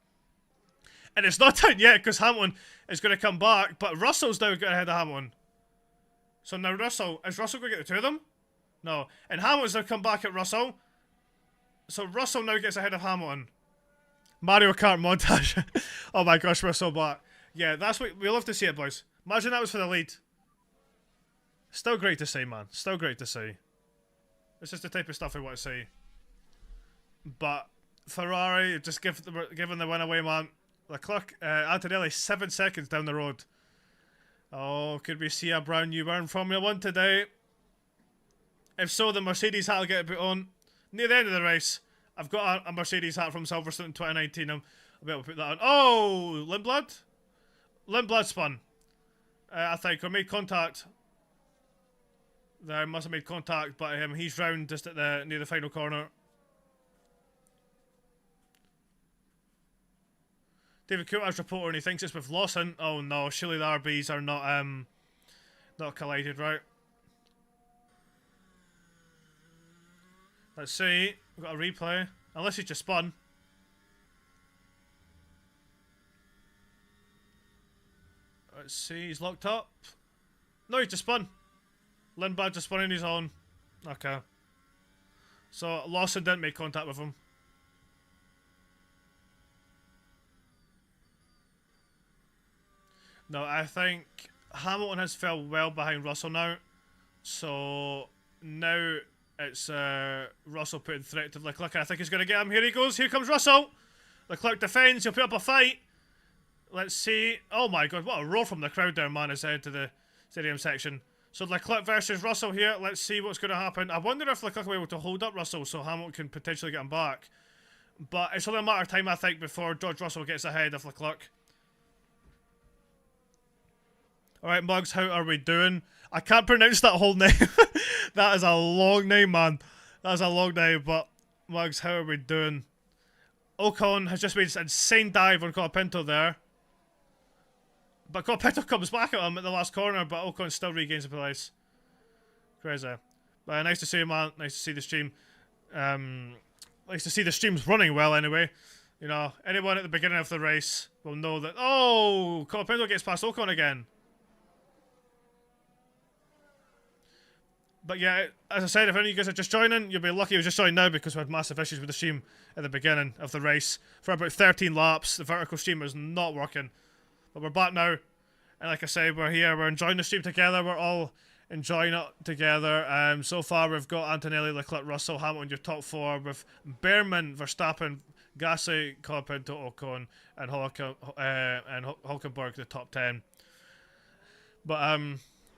And it's not done yet, because Hamilton is going to come back, but Russell's now got ahead of Hamilton. So now is Russell going to get the two of them? No. And Hamilton's now come back at Russell. So Russell now gets ahead of Hamilton. Mario Kart montage. Oh my gosh, we're so back. Yeah, that's what we love to see it, boys. Imagine that was for the lead. Still great to see, man. Still great to see. This is the type of stuff we want to see. But Ferrari just giving the win away, man. Leclerc, Antonelli 7 seconds down the road. Oh, could we see a brand new in Formula 1 today? If so, the Mercedes hat will get put on. Near the end of the race, I've got a Mercedes hat from Silverstone in 2019. I'll be able to put that on. Oh, Lindblad? Lindblad spun. I think, or made contact. There must have made contact, but he's round just at near the final corner. David Coulthard's reporting he thinks it's with Lawson. Oh no, surely the RBs are not collided, right? Let's see. We've got a replay. Unless he just spun. Let's see. He's locked up. No, he just spun. Lindblad just spun on his own. Okay. So Lawson didn't make contact with him. No, I think Hamilton has fell well behind Russell now. So now it's Russell putting threat to Leclerc. I think he's going to get him. Here he goes. Here comes Russell. Leclerc defends. He'll put up a fight. Let's see. Oh my god, what a roar from the crowd there, man, as they head to the stadium section. So Leclerc versus Russell here. Let's see what's going to happen. I wonder if Leclerc will be able to hold up Russell so Hamilton can potentially get him back. But it's only a matter of time, I think, before George Russell gets ahead of Leclerc. Alright, Mugs, how are we doing? I can't pronounce that whole name. That is a long name, man. That is a long name, but Mugs, how are we doing? Ocon has just made an insane dive on Colapinto there. But Colapinto comes back at him at the last corner, but Ocon still regains the place. Crazy. But nice to see you, man. Nice to see the stream. Nice to see the streams running well anyway. You know, anyone at the beginning of the race will know that... Oh! Colapinto gets past Ocon again. But yeah, as I said, if any of you guys are just joining, you'll be lucky you just joined now because we had massive issues with the stream at the beginning of the race. For about 13 laps, the vertical stream was not working. But we're back now. And like I said, we're here, we're enjoying the stream together, we're all enjoying it together. So far we've got Antonelli, Leclerc, Russell, Hamilton, your top 4, with Behrman, Verstappen, Gasly, Colapinto, Ocon, and Hulkenberg, the top 10. But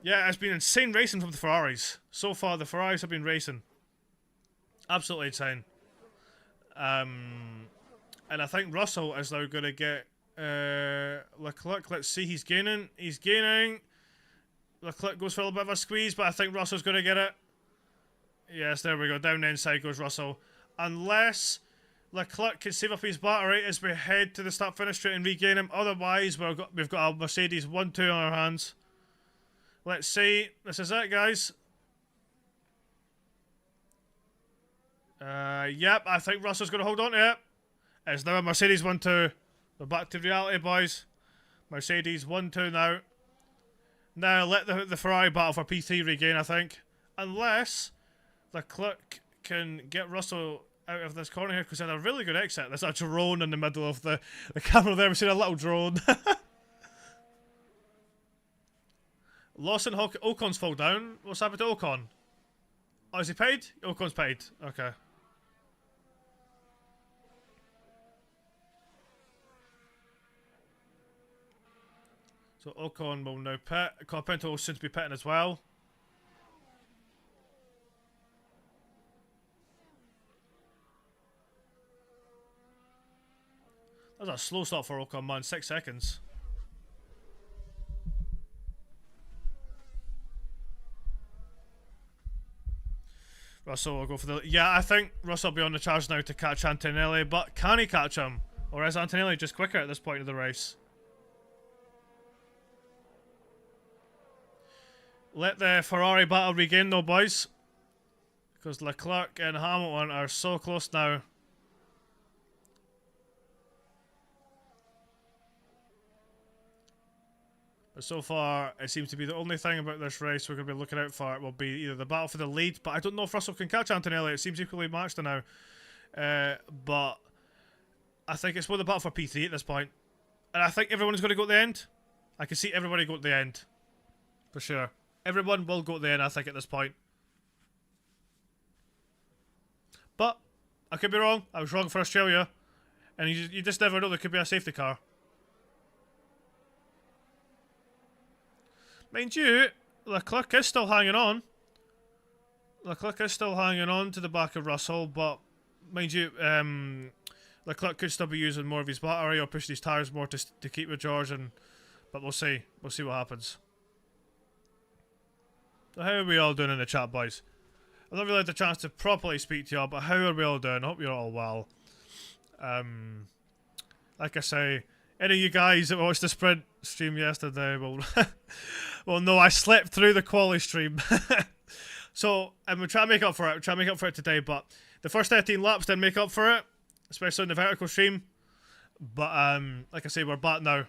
yeah, it's been insane racing from the Ferraris. So far, the Ferraris have been racing. Absolutely insane. And I think Russell is now going to get Leclerc. Let's see, he's gaining. He's gaining. Leclerc goes for a little bit of a squeeze, but I think Russell's going to get it. Yes, there we go. Down the inside goes Russell. Unless Leclerc can save up his battery as we head to the start-finish straight and regain him. Otherwise, we've got a Mercedes 1-2 on our hands. Let's see. This is it, guys. Yep, I think Russell's going to hold on to it. It's now a Mercedes 1-2. We're back to reality, boys. Mercedes 1-2 now. Now let the Ferrari battle for P3 regain, I think. Unless Leclerc can get Russell out of this corner here, because they had a really good exit. There's a drone in the middle of the camera there. We've seen a little drone. Lawson Ocon's fall down. What's happened to Ocon? Oh, is he paid? Ocon's paid. Okay. So Ocon will now pit. Colapinto will soon to be pitting as well. That was a slow start for Ocon, man. 6 seconds. Russell will go for the... Yeah, I think Russell will be on the charge now to catch Antonelli, but can he catch him? Or is Antonelli just quicker at this point of the race? Let the Ferrari battle regain though, boys. Because Leclerc and Hamilton are so close now. But so far, it seems to be the only thing about this race we're going to be looking out for will be either the battle for the lead, but I don't know if Russell can catch Antonelli. It seems equally matched now. But I think it's more the battle for P3 at this point. And I think everyone's going to go at the end. I can see everybody go at the end. For sure. Everyone will go at the end, I think, at this point. But I could be wrong. I was wrong for Australia. And you just never know. There could be a safety car. Mind you, Leclerc is still hanging on. Leclerc is still hanging on to the back of Russell, but mind you, Leclerc could still be using more of his battery or pushing his tyres more to keep with George, but we'll see. We'll see what happens. So how are we all doing in the chat, boys? I've not really had the chance to properly speak to y'all, but how are we all doing? I hope you're all well. Like I say, any of you guys that watched the sprint stream yesterday will... well, no, I slept through the quali stream. So, I'm going to try to make up for it. Try to make up for it today, but the first 13 laps didn't make up for it, especially in the vertical stream. But, like I say, we're back now.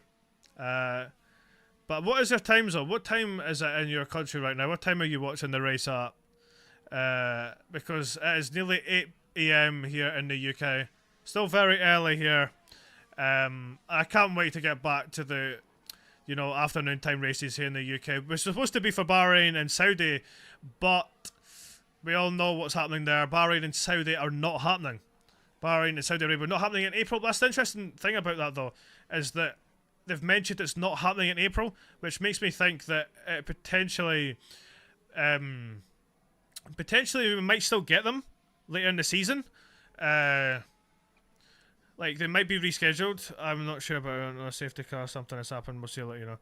But what is your time zone? What time is it in your country right now? What time are you watching the race at? Because it is nearly 8 AM here in the UK. Still very early here. I can't wait to get back to the, afternoon time races here in the UK. We're supposed to be for Bahrain and Saudi, but we all know what's happening there. Bahrain and Saudi are not happening. Bahrain and Saudi Arabia are not happening in April. That's the interesting thing about that, though, is that they've mentioned it's not happening in April, which makes me think that it potentially we might still get them later in the season. Like, they might be rescheduled. I'm not sure about a safety car. Something has happened. We'll see. I'll let you know.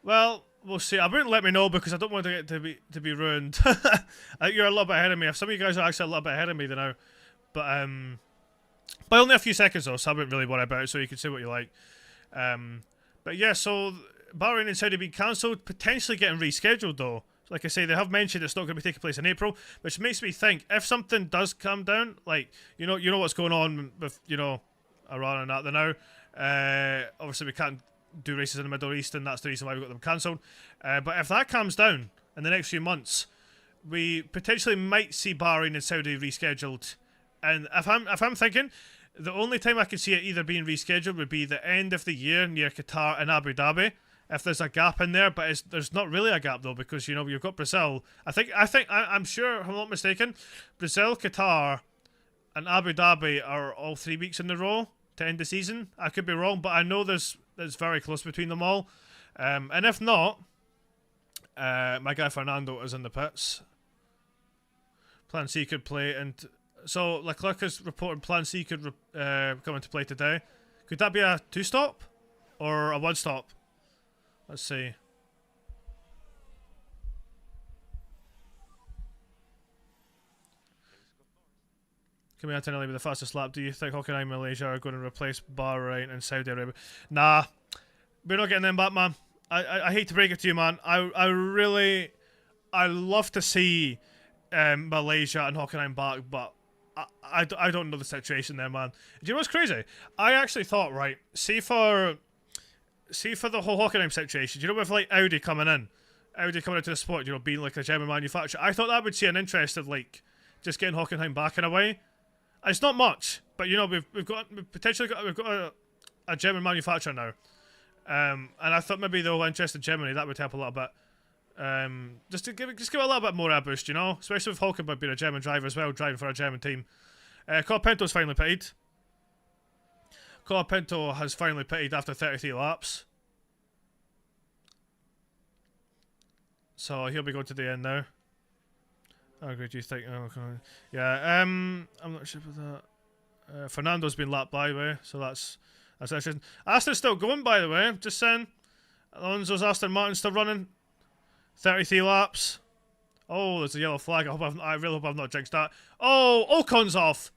Well, we'll see. I wouldn't let me know because I don't want it to be ruined. I think you're a little bit ahead of me. If some of you guys are actually a little bit ahead of me, then now. But by only a few seconds though, so I wouldn't really worry about it. So you can say what you like. But yeah, so Bahrain and Saudi being cancelled, potentially getting rescheduled though. Like I say, they have mentioned it's not going to be taking place in April, which makes me think if something does come down, like you know what's going on with Iran and that. Then now, obviously we can't do races in the Middle East, and that's the reason why we got them cancelled. But if that comes down in the next few months, we potentially might see Bahrain and Saudi rescheduled. And if I'm thinking, the only time I can see it either being rescheduled would be the end of the year near Qatar and Abu Dhabi. If there's a gap in there, but there's not really a gap though, because you've got Brazil. I'm sure, if I'm not mistaken, Brazil, Qatar, and Abu Dhabi are all 3 weeks in a row to end the season. I could be wrong, but I know there's very close between them all. And if not, my guy Fernando is in the pits. Plan C could play, and so Leclerc is reporting Plan C could come into play today. Could that be a 2-stop or a 1-stop? Let's see. Coming out to with the fastest lap. Do you think Hockenheim and Malaysia are going to replace Bahrain and Saudi Arabia? Nah, we're not getting them back, man. I hate to break it to you, man. I love to see Malaysia and Hockenheim back, but I don't know the situation there, man. Do you know what's crazy? I actually thought, right, see for the whole Hockenheim situation, do you know with like Audi coming into the sport, you know, being like a German manufacturer, I thought that would see an interest of like just getting Hockenheim back in a way. It's not much, but you know we've got a German manufacturer now, and I thought maybe the whole interest in Germany that would help a little bit, just give it a little bit more of a boost, you know, especially with Hockenheim being a German driver as well, driving for a German team. Colapinto's finally pitted. Colapinto has finally pitted after 33 laps, so he'll be going to the end now. How good do you think? Oh, okay. Yeah, I'm not sure about that. Fernando's been lapped by the way, so that's interesting. Aston's still going, by the way. Just saying. Alonso's Aston Martin's still running. 33 laps. Oh, there's a yellow flag. I really hope I've not jinxed that. Oh, Ocon's off.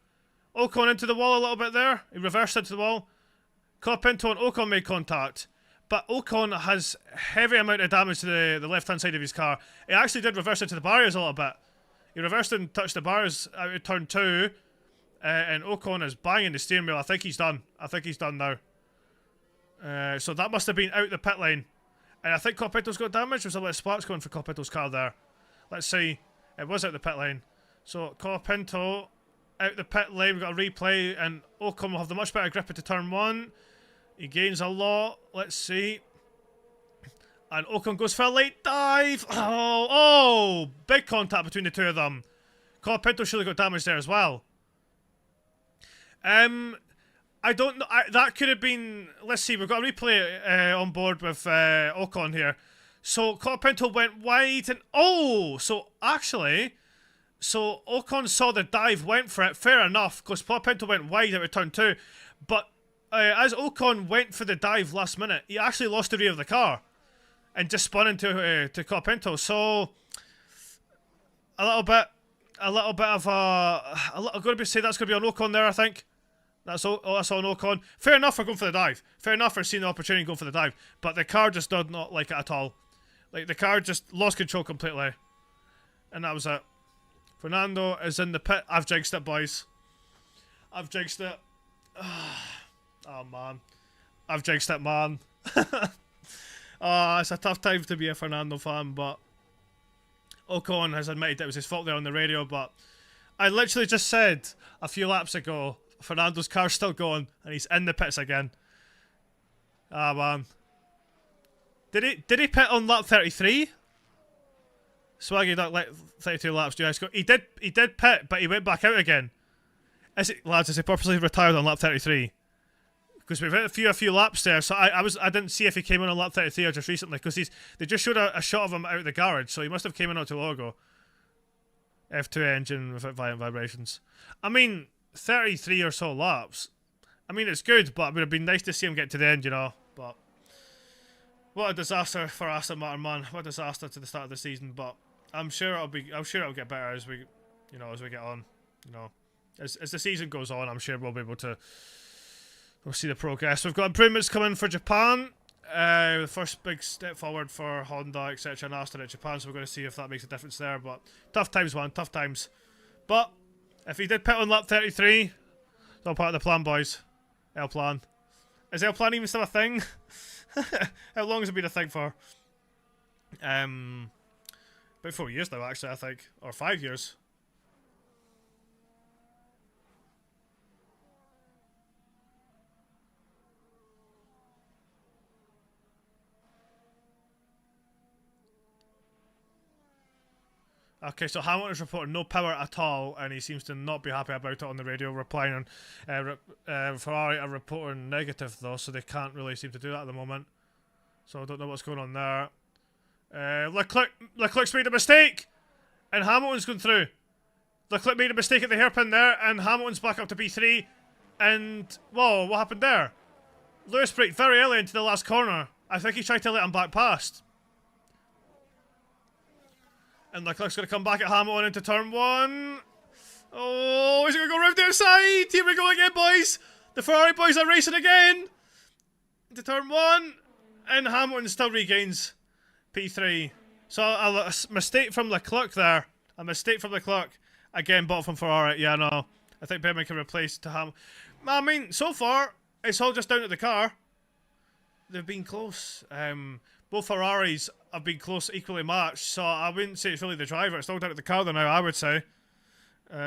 Ocon into the wall a little bit there. He reversed into the wall. Colapinto and Ocon made contact. But Ocon has heavy amount of damage to the left-hand side of his car. He actually did reverse into the barriers a little bit. He reversed and touched the barriers out of turn 2. And Ocon is banging the steering wheel. I think he's done. I think he's done now. So that must have been out the pit lane. And I think Colapinto's got damage. There's a lot of sparks going for Colapinto's car there. Let's see. It was out the pit lane. So Colapinto out the pit lane. We've got a replay. And Ocon will have the much better grip into turn 1. He gains a lot. Let's see. And Ocon goes for a late dive. Oh, big contact between the two of them. Colapinto should have got damage there as well. I don't know. That could have been. Let's see. We've got a replay on board with Ocon here. So Colapinto went wide and so Ocon saw the dive, went for it. Fair enough, because Colapinto went wide out of turn 2. But as Ocon went for the dive last minute, he actually lost the rear of the car. And just spun into Colapinto. So a little bit of I'm going to say that's going to be on Ocon there. I think that's on Ocon. Fair enough for going for the dive. Fair enough for seeing the opportunity going for the dive. But the car just did not like it at all. Like the car just lost control completely, and that was it. Fernando is in the pit. I've jinxed it, boys. I've jinxed it. Oh man, I've jinxed it, man. It's a tough time to be a Fernando fan, but Ocon has admitted it was his fault there on the radio, but I literally just said a few laps ago, Fernando's car's still going, and he's in the pits again. Ah, man. Did he pit on lap 33? Swaggy done like 32 laps, do you guys go? He did pit, but he went back out again. Is he purposely retired on lap 33? Because we've hit a few laps there, so I didn't see if he came in on lap 33 or just recently, because they just showed a shot of him out of the garage, so he must have came in not too long ago. F2 engine without violent vibrations. I mean, 33 or so laps. I mean, it's good, but it would have been nice to see him get to the end, you know. But what a disaster for Aston Martin, man. What a disaster to the start of the season. But I'm sure it'll get better as we get on. You know, as the season goes on, I'm sure we'll be able to. We'll see the progress. We've got improvements coming for Japan. The first big step forward for Honda, etc. and Aston at Japan, so we're going to see if that makes a difference there. But tough times, man. Tough times. But if he did pit on lap 33, it's all part of the plan, boys. L plan. Is L plan even still a thing? How long has it been a thing for? About 4 years now, actually, I think. Or 5 years. Okay, so Hamilton's reporting no power at all, and he seems to not be happy about it on the radio, replying on Ferrari are reporting negative, though, so they can't really seem to do that at the moment. So I don't know what's going on there. Leclerc's made a mistake, and Hamilton's gone through. Leclerc made a mistake at the hairpin there, and Hamilton's back up to P3, and, whoa, what happened there? Lewis braked very early into the last corner. I think he tried to let him back past. And Leclerc's going to come back at Hamilton into turn 1. Oh, is it going to go round the outside? Here we go again, boys. The Ferrari boys are racing again. Into turn 1. And Hamilton still regains P3. So a mistake from Leclerc there. A mistake from Leclerc. Again, bought from Ferrari. Yeah, no. I think Berman can replace to Hamilton. I mean, so far, it's all just down to the car. They've been close. Both Ferraris have been close, equally matched. So I wouldn't say it's really the driver. It's all down to the car now, I would say. But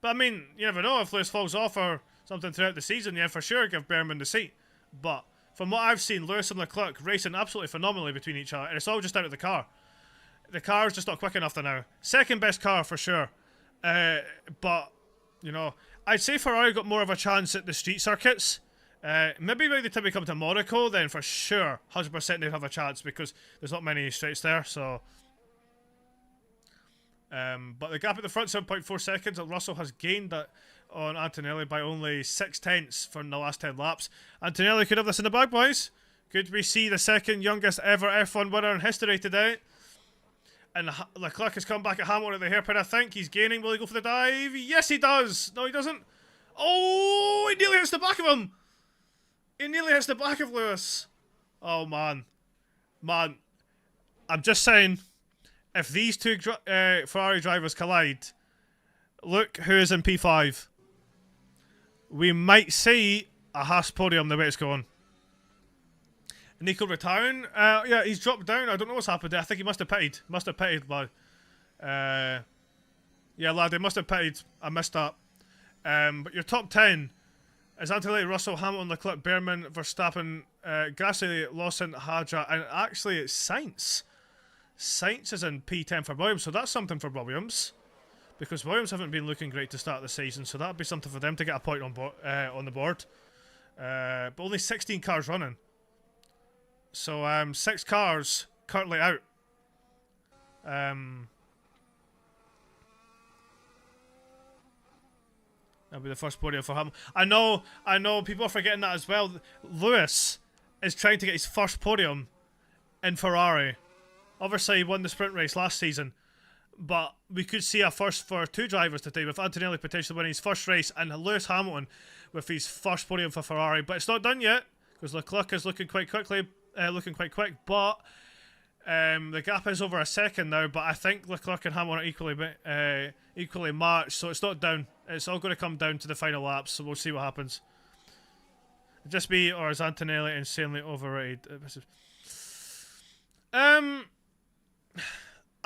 I mean, you never know if Lewis falls off or something throughout the season. Yeah, for sure, give Berman the seat. But from what I've seen, Lewis and Leclerc racing absolutely phenomenally between each other, and it's all just down to the car. The car's just not quick enough now. Second best car for sure. But, you know, I'd say Ferrari got more of a chance at the street circuits. Maybe by the time we come to Monaco, then for sure, 100% they'd have a chance because there's not many straights there, so... but the gap at the front, 7.4 seconds, and Russell has gained that on Antonelli by only 0.6 from the last 10 laps. Antonelli could have this in the bag, boys. Could we see the second youngest ever F1 winner in history today? And Leclerc has come back at Hamilton at the hairpin, I think. He's gaining. Will he go for the dive? Yes, he does. No, he doesn't. Oh, he nearly hits the back of him. He nearly hits the back of Lewis. Oh, man. Man. I'm just saying, if these two Ferrari drivers collide, look who is in P5. We might see a Haas podium the way it's going. Nico retiring? Yeah, he's dropped down. I don't know what's happened there. I think he must have pitted. Must have pitted, lad. Yeah, lad, he must have pitted. I missed that. But your top 10 is Antonelli, Russell, Hamilton, Leclerc, Berman, Verstappen, Gasly, Lawson, Hadja, and actually it's Sainz. Sainz is in P10 for Williams, so that's something for Williams. Because Williams haven't been looking great to start the season, so that'd be something for them to get a point on the board. But only 16 cars running. So 6 cars currently out. That'll be the first podium for him. I know, people are forgetting that as well. Lewis is trying to get his first podium in Ferrari. Obviously, he won the sprint race last season. But we could see a first for 2 drivers today, with Antonelli potentially winning his first race and Lewis Hamilton with his first podium for Ferrari. But it's not done yet, because Leclerc is looking quite quick, but the gap is over a second now. But I think Leclerc and Hamilton are equally matched, so it's not down. It's all going to come down to the final laps, so we'll see what happens. Just me, or is Antonelli insanely overrated? I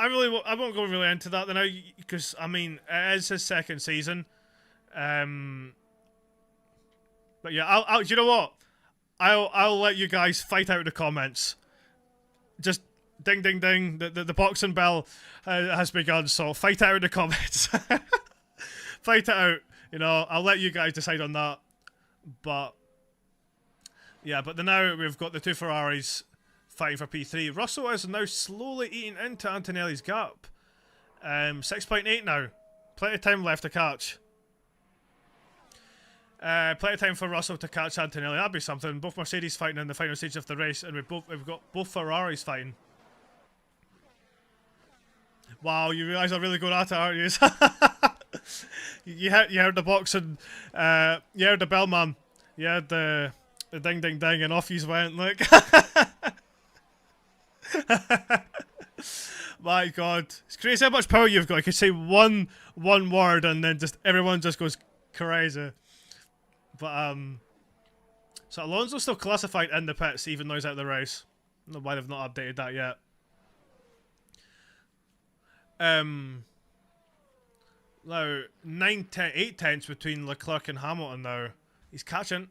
won't go really into that now, because I mean it is his second season. But yeah, you know what? I'll let you guys fight out in the comments. Just ding ding ding. The boxing bell has begun. So fight out in the comments. Fight it out. You know, I'll let you guys decide on that. But yeah, but now we've got the 2 Ferraris fighting for P3. Russell is now slowly eating into Antonelli's gap. 6.8 now. Plenty of time left to catch. Plenty of time for Russell to catch Antonelli. That'd be something. Both Mercedes fighting in the final stage of the race, and we've got both Ferraris fighting. Wow, you realise I'm really good at it, aren't you? you heard the boxing. You heard the bellman. You heard the ding ding ding, and off you went. Look. My God, it's crazy how much power you've got. You can say one word and then just everyone just goes crazy. But so Alonso's still classified in the pits even though he's out of the race. I don't know why they've not updated that yet. Now 8 tenths between Leclerc and Hamilton now. He's catching.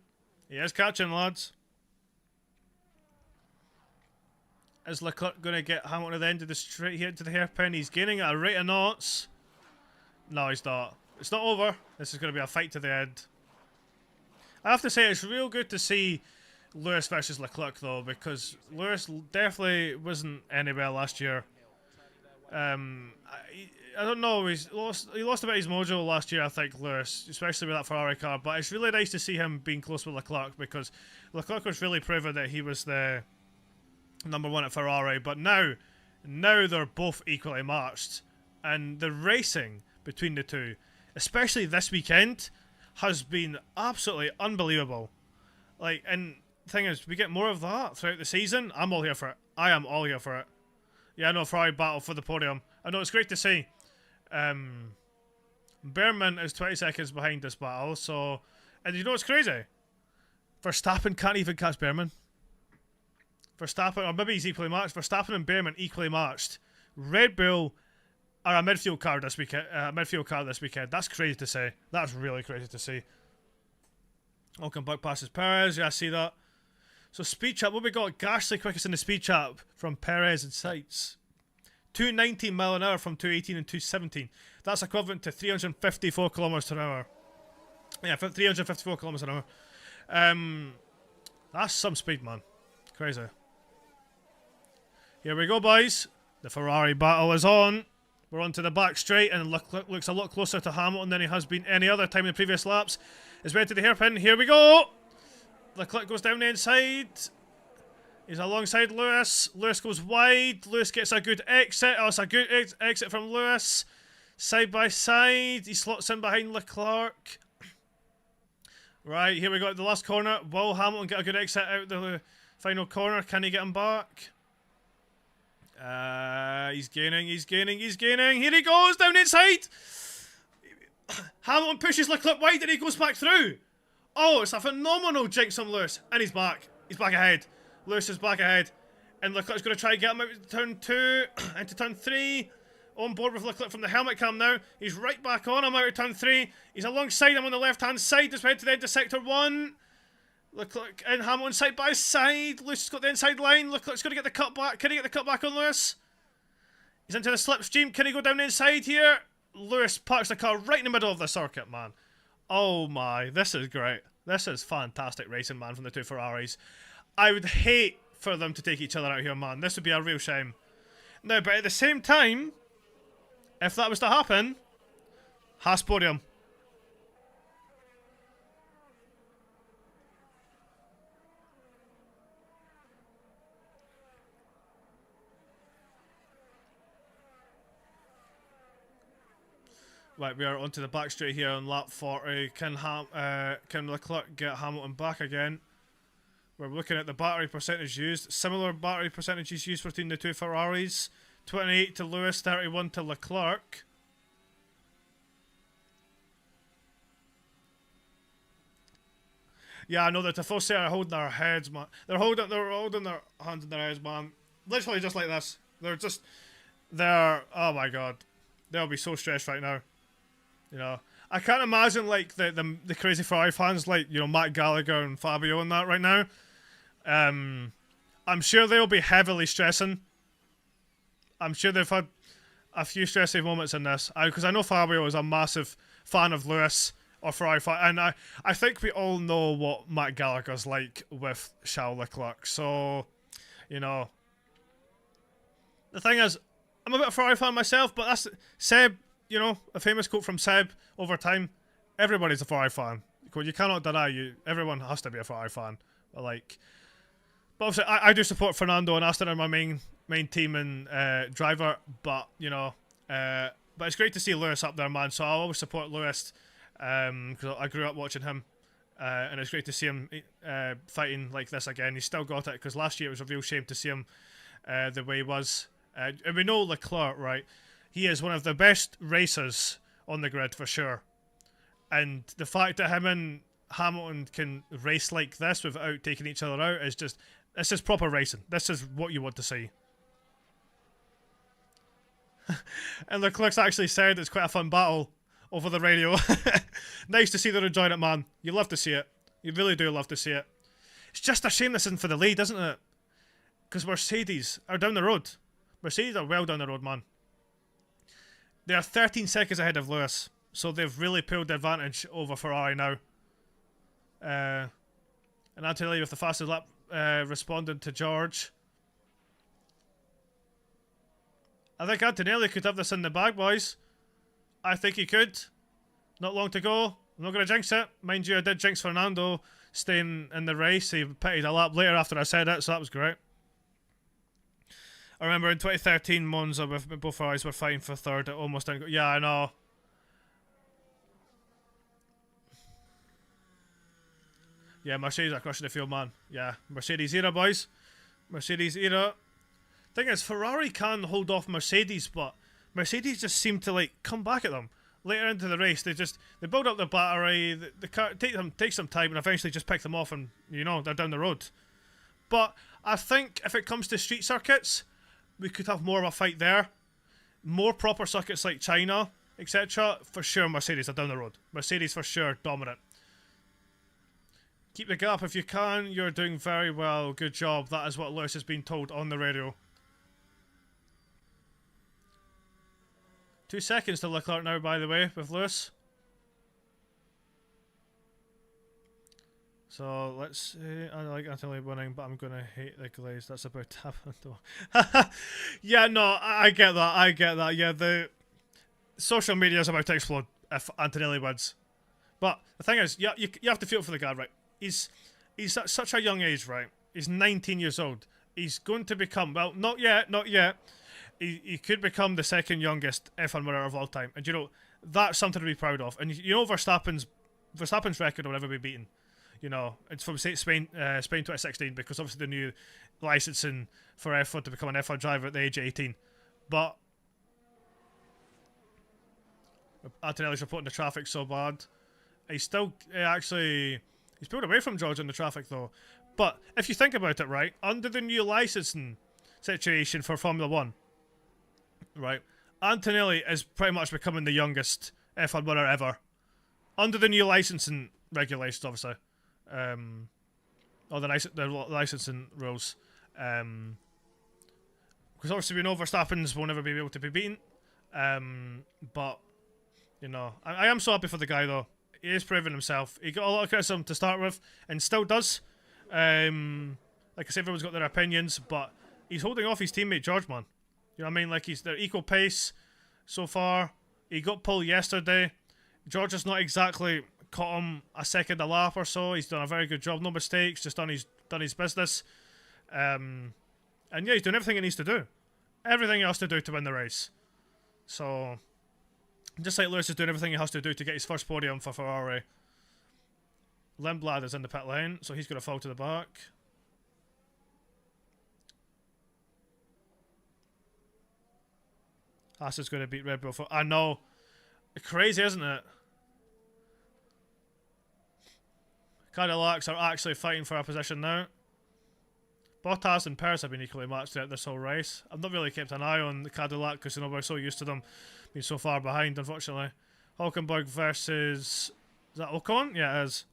He is catching, lads. Is Leclerc going to get Hamilton at the end of the straight here to the hairpin? He's gaining at a rate of knots. No, he's not. It's not over. This is going to be a fight to the end. I have to say, it's real good to see Lewis versus Leclerc, though, because Lewis definitely wasn't anywhere last year. I don't know. He lost a bit of his mojo last year, I think, Lewis, especially with that Ferrari car. But it's really nice to see him being close with Leclerc, because Leclerc was really proven that he was the number 1 at Ferrari. But now they're both equally matched, and the racing between the two especially this weekend, has been absolutely unbelievable. Like, and thing is, we get more of that throughout the season. I'm all here for it. I am all here for it. Yeah, I know, Ferrari battle for the podium. I know, it's great to see. Behrman is 20 seconds behind this battle, so... And you know what's crazy? Verstappen can't even catch Behrman. Verstappen, or maybe he's equally matched. Verstappen and Behrman equally matched. Red Bull are a midfield car this weekend. That's crazy to say. That's really crazy to see. Ocon passes Perez. Yeah, I see that. So speed trap, what we got? Gasly quickest in the speed trap from Perez and Sainz. 219 mile an hour from 218 and 217. That's equivalent to 354 kilometers per hour. Yeah, 354 kilometers an hour. That's some speed, man. Crazy. Here we go, boys. The Ferrari battle is on. We're on to the back straight, and looks a lot closer to Hamilton than he has been any other time in the previous laps. It's ready to the hairpin. Here we go. Leclerc goes down the inside. He's alongside Lewis. Lewis goes wide. Lewis gets a good exit. Oh, it's a good exit from Lewis. Side by side. He slots in behind Leclerc. Right, here we go. The last corner. Will Hamilton get a good exit out the final corner? Can he get him back? He's gaining. Here he goes, down inside. Hamilton pushes Leclerc wide and he goes back through. Oh, it's a phenomenal jinx from Lewis. And he's back. He's back ahead. Lewis is back ahead. And Leclerc's going to try and get him out to turn 2, into turn 3. On board with Leclerc from the helmet cam now. He's right back on him out of turn 3. He's alongside him on the left-hand side. Just head to the end of sector 1. Leclerc and Hamilton side by side. Lewis has got the inside line. Leclerc's going to get the cut back. Can he get the cut back on Lewis? He's into the slipstream. Can he go down the inside here? Lewis parks the car right in the middle of the circuit, man. Oh my, this is great. This is fantastic racing, man, from the two Ferraris. I would hate for them to take each other out here, man. This would be a real shame. Now, but at the same time, if that was to happen, Haas podium. Right, we are onto the back straight here on lap 40. Can Leclerc get Hamilton back again? We're looking at the battery percentage used. Similar battery percentages used between the two Ferraris. 28 to Lewis, 31 to Leclerc. Yeah, I know the Tifosi are holding their heads, man. They're holding their hands in their heads, man. Literally just like this. Oh my god. They'll be so stressed right now. You know, I can't imagine like the crazy Ferrari fans like, you know, Matt Gallagher and Fabio and that right now. I'm sure they'll be heavily stressing. I'm sure they've had a few stressing moments in this. Because I know Fabio is a massive fan of Lewis or Ferrari fan, and I think we all know what Matt Gallagher's like with Charles Leclerc. So, you know, the thing is, I'm a bit of a Ferrari fan myself, but that's Seb. You know, a famous quote from Seb over time. Everybody's a Ferrari fan. You cannot deny everyone has to be a Ferrari fan. But obviously, I do support Fernando and Aston are my main team and driver. But you know, but it's great to see Lewis up there, man. So I always support Lewis because I grew up watching him, and it's great to see him fighting like this again. He's still got it because last year it was a real shame to see him the way he was. And we know Leclerc, right? He is one of the best racers on the grid for sure. And the fact that him and Hamilton can race like this without taking each other out is just... This is proper racing. This is what you want to see. And Leclerc's actually said it's quite a fun battle over the radio. Nice to see they're enjoying it, man. You love to see it. You really do love to see it. It's just a shame this isn't for the lead, isn't it? Because Mercedes are down the road. Mercedes are well down the road, man. They are 13 seconds ahead of Lewis, so they've really pulled the advantage over Ferrari now. And Antonelli with the fastest lap responded to George. I think Antonelli could have this in the bag, boys. I think he could. Not long to go. I'm not going to jinx it. Mind you, I did jinx Fernando staying in the race. He pitted a lap later after I said it, so that was great. I remember in 2013, Monza, with both Ferraris were fighting for third. It almost didn't go. Yeah, I know. Yeah, Mercedes are crushing the field, man. Yeah, Mercedes era, boys. Mercedes era. Thing is, Ferrari can hold off Mercedes, but Mercedes just seem to like come back at them later into the race. They build up their battery. The car takes some time, and eventually just pick them off, and you know they're down the road. But I think if it comes to street circuits, we could have more of a fight there. More proper circuits like China, etc. For sure, Mercedes are down the road. Mercedes for sure dominant. Keep the gap if you can. You're doing very well. Good job. That is what Lewis has been told on the radio. 2 seconds to Leclerc now, by the way, with Lewis. So let's see. I like Anthony winning, but I'm gonna hate the glaze. That's about to happen though. Yeah, no, I get that. I get that. Yeah, the social media is about to explode if Antonelli wins. But the thing is, you have to feel for the guy, right? He's at such a young age, right? He's 19 years old. He's going to become, well, not yet. He could become the second youngest F1 winner of all time. And you know, that's something to be proud of. And you know Verstappen's record will never be beaten. You know, it's from Spain 2016, because obviously the new licensing for F1 to become an F1 driver at the age of 18. But Antonelli's reporting the traffic so bad. He's pulled away from George in the traffic though. But if you think about it, right, under the new licensing situation for Formula 1, right, Antonelli is pretty much becoming the youngest F1 winner ever. Under the new licensing regulations, obviously. Or the licensing rules. Because obviously we know Verstappen's will never be able to be beaten. But, you know, I am so happy for the guy though. He is proving himself. He got a lot of criticism to start with, and still does. Like I said, everyone's got their opinions, but he's holding off his teammate George, man. You know what I mean? Like, they're equal pace so far. He got pole yesterday. George has not exactly caught him a second a lap or so. He's done a very good job. No mistakes. Just done his business. And yeah, he's doing everything he needs to do. Everything he has to do to win the race. So, just like Lewis is doing everything he has to do to get his first podium for Ferrari. Lindblad is in the pit lane, so he's going to fall to the back. Haas is going to beat Red Bull for... I know. Crazy, isn't it? Cadillacs are actually fighting for a position now. Bottas and Perez have been equally matched throughout this whole race. I've not really kept an eye on the Cadillac because, you know, we're so used to them being so far behind, unfortunately. Hulkenberg versus... Is that Ocon? Yeah, it is.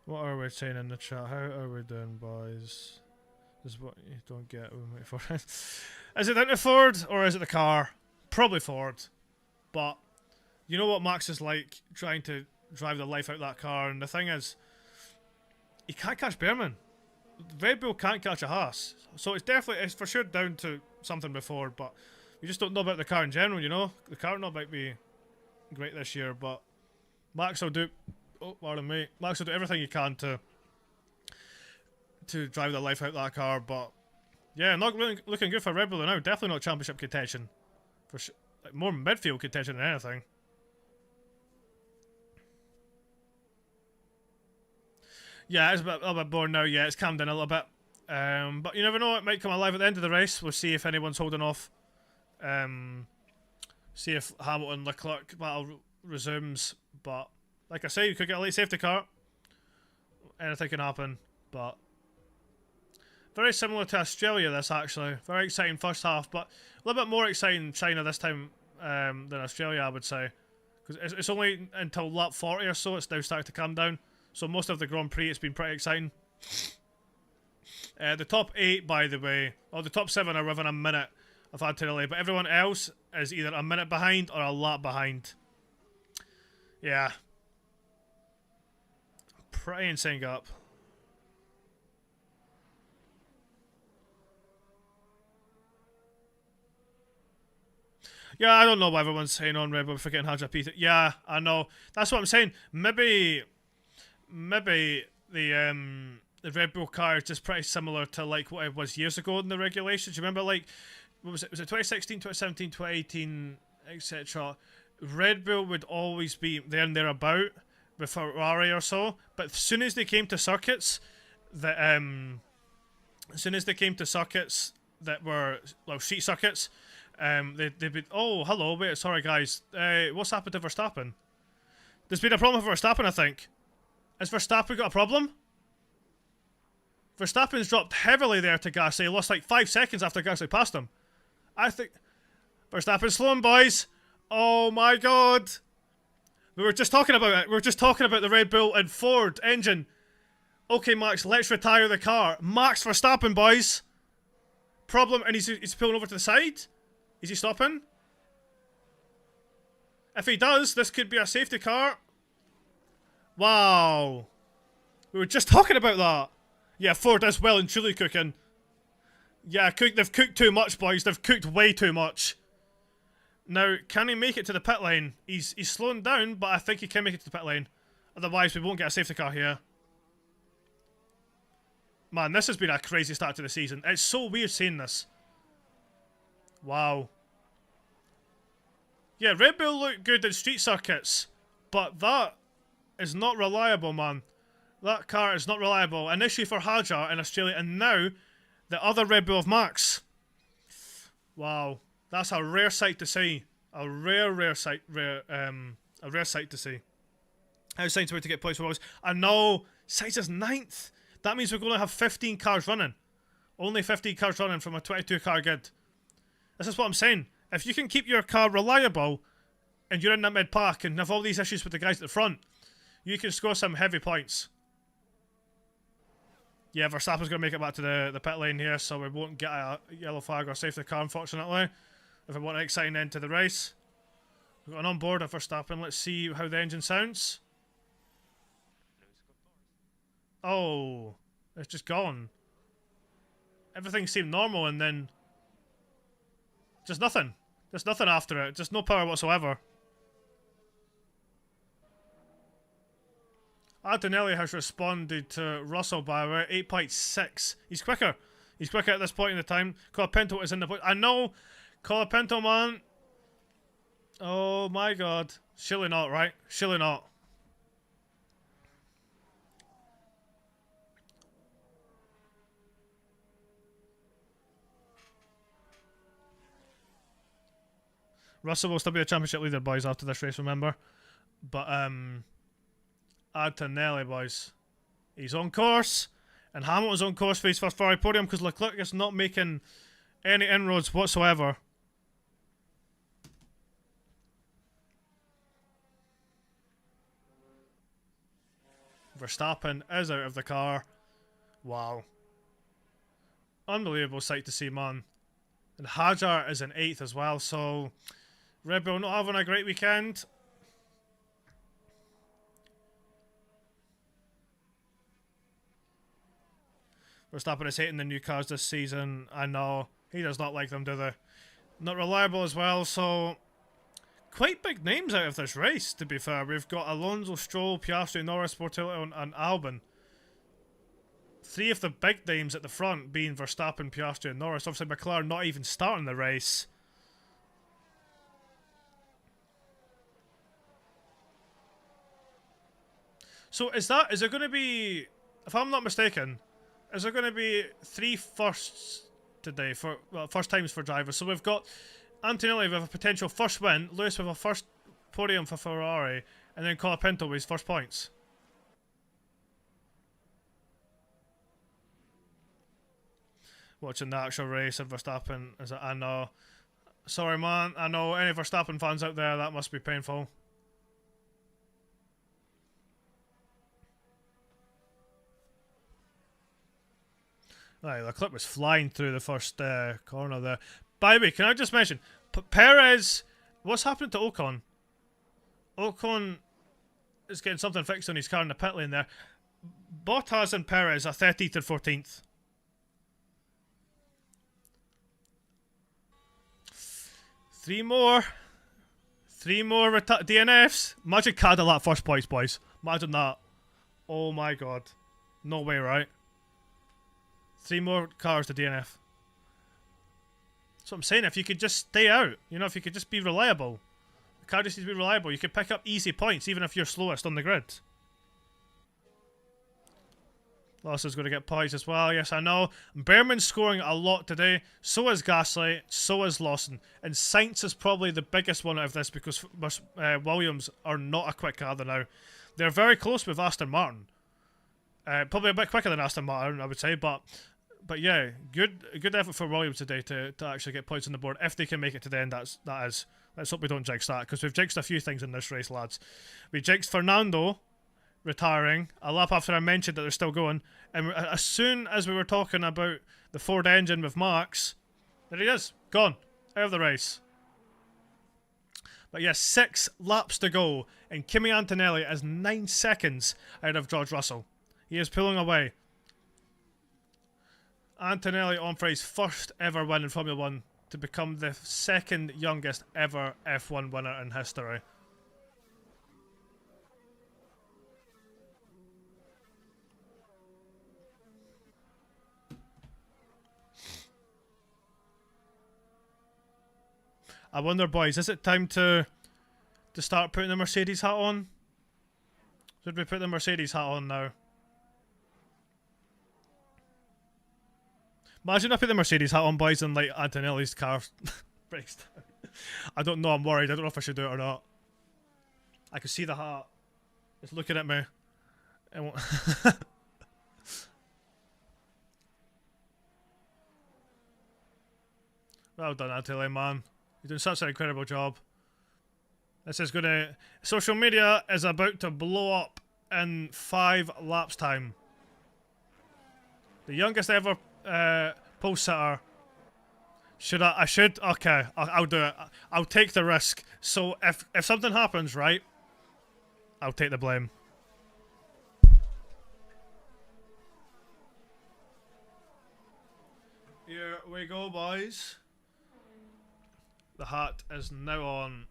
What are we saying in the chat? How are we doing, boys? This is what you don't get when we wait for it. Is it down to Ford or is it the car? Probably Ford. But you know what Max is like trying to drive the life out of that car, and the thing is, he can't catch Behrman. Red Bull can't catch a Haas. So it's for sure down to something with Ford, but we just don't know about the car in general, you know? The car not might be great this year, but Max will do... Oh, pardon me. Max will do everything he can to drive the life out of that car, but yeah, not really looking good for Red Bull now. Definitely not championship contention. For sure. Like, more midfield contention than anything. Yeah, it's a little bit boring now. Yeah, it's calmed down a little bit. But you never know, it might come alive at the end of the race. We'll see if anyone's holding off. See if Hamilton Leclerc battle resumes. But like I say, you could get a late safety car. Anything can happen. But very similar to Australia, this actually. Very exciting first half, but a little bit more exciting China this time than Australia, I would say. Because it's only until lap 40 or so it's now starting to calm down. So most of the Grand Prix, it's been pretty exciting. The top 8, by the way, or the top 7 are within a minute of Antonelli, but everyone else is either a minute behind or a lap behind. Yeah. Pretty insane gap. Yeah, I don't know why everyone's saying on Red Bull for getting Haja P. Yeah, I know. That's what I'm saying. Maybe the Red Bull car is just pretty similar to like what it was years ago in the regulations. You remember like what was it? Was it 2016, 2017, 2018, etc. Red Bull would always be there and thereabout with Ferrari or so, but as soon as they came to circuits that that were street circuits, they'd be, oh hello, wait, sorry guys, what's happened to Verstappen? There's been a problem with Verstappen, I think. Has Verstappen got a problem? Verstappen's dropped heavily there to Gasly. He lost like 5 seconds after Gasly passed him. I think Verstappen's slowing, boys. Oh my god. We were just talking about it. We were just talking about the Red Bull and Ford engine. Okay, Max, let's retire the car. Max Verstappen, boys. Problem, and he's pulling over to the side? Is he stopping? If he does, this could be a safety car. Wow. We were just talking about that. Yeah, Ford is well and truly cooking. Yeah, they've cooked too much, boys. They've cooked way too much. Now, can he make it to the pit lane? He's slowing down, but I think he can make it to the pit lane. Otherwise, we won't get a safety car here. Man, this has been a crazy start to the season. It's so weird seeing this. Wow. Yeah, Red Bull look good in street circuits, but that is not reliable, man. That car is not reliable. An issue for Hajar in Australia, and now the other Red Bull of Max. Wow, that's a rare sight to see. A rare sight to see. How Sainz about to get points for us? I know Sainz is 9th. That means we're going to have 15 cars running. Only 15 cars running from a 22 car grid. This is what I'm saying. If you can keep your car reliable and you're in that mid pack and have all these issues with the guys at the front, you can score some heavy points. Yeah, Verstappen's going to make it back to the pit lane here, so we won't get a yellow flag or safety car, unfortunately. If we want an exciting end to the race. We've got an onboard of Verstappen. Let's see how the engine sounds. Oh, it's just gone. Everything seemed normal and then just nothing. Just nothing after it. Just no power whatsoever. Antonelli has responded to Russell by 8.6. He's quicker. He's quicker at this point in the time. Colapinto is in the point. I know. Colapinto, man. Oh my god. Surely not, right? Surely not. Russell will still be a championship leader, boys, after this race, remember? But, Antonelli, boys. He's on course. And Hamilton's on course for his first Ferrari podium because Leclerc is not making any inroads whatsoever. Verstappen is out of the car. Wow. Unbelievable sight to see, man. And Hajar is in 8th as well, so Red Bull not having a great weekend. Verstappen is hating the new cars this season. I know. He does not like them, do they? Not reliable as well, so quite big names out of this race, to be fair. We've got Alonso, Stroll, Piastri, Norris, Portillo, and Albon. 3 of the big names at the front being Verstappen, Piastri, and Norris. Obviously, McLaren not even starting the race. So is there going to be, if I'm not mistaken, is there going to be 3 firsts today for first times for drivers? So we've got Antonelli with a potential first win, Lewis with a first podium for Ferrari, and then Colapinto with his first points. Watching the actual race of Verstappen, I know. Sorry, man. I know any Verstappen fans out there, that must be painful. Right, the clip was flying through the first corner there. By the way, can I just mention, Perez, what's happened to Ocon? Ocon is getting something fixed on his car in the pit lane there. Bottas and Perez are 13th and 14th. Three more. Three more DNFs. Imagine Cadillac first place, boys. Imagine that. Oh my god. No way, right? Three more cars to DNF. That's what I'm saying. If you could just stay out, you know, if you could just be reliable. The car just needs to be reliable. You could pick up easy points, even if you're slowest on the grid. Lawson's going to get points as well. Yes, I know. Behrman's scoring a lot today. So is Gasly. So is Lawson. And Sainz is probably the biggest one out of this because Williams are not a quick car now. They're very close with Aston Martin. Probably a bit quicker than Aston Martin, I would say. But yeah, good effort for Williams today to actually get points on the board. If they can make it to the end, that is. Let's hope we don't jinx that, because we've jinxed a few things in this race, lads. We jinxed Fernando retiring a lap after I mentioned that they're still going, and as soon as we were talking about the Ford engine with Max, there he is, gone, out of the race. But yes, 6 laps to go, and Kimi Antonelli is 9 seconds out of George Russell. He is pulling away. Antonelli on for his first ever win in Formula 1 to become the second youngest ever F1 winner in history. I wonder, boys, is it time to start putting the Mercedes hat on? Should we put the Mercedes hat on now? Imagine I put the Mercedes hat on, boys, and like Antonelli's car breaks down. I don't know, I'm worried. I don't know if I should do it or not. I can see the hat. It's looking at me. Well done, Antonelli, man. You're doing such an incredible job. This is gonna... Social media is about to blow up in 5 laps time. The youngest ever pole sitter. Should I should? Okay, I'll do it. I'll take the risk. So if something happens, right, I'll take the blame. Here we go, boys. The hat is now on.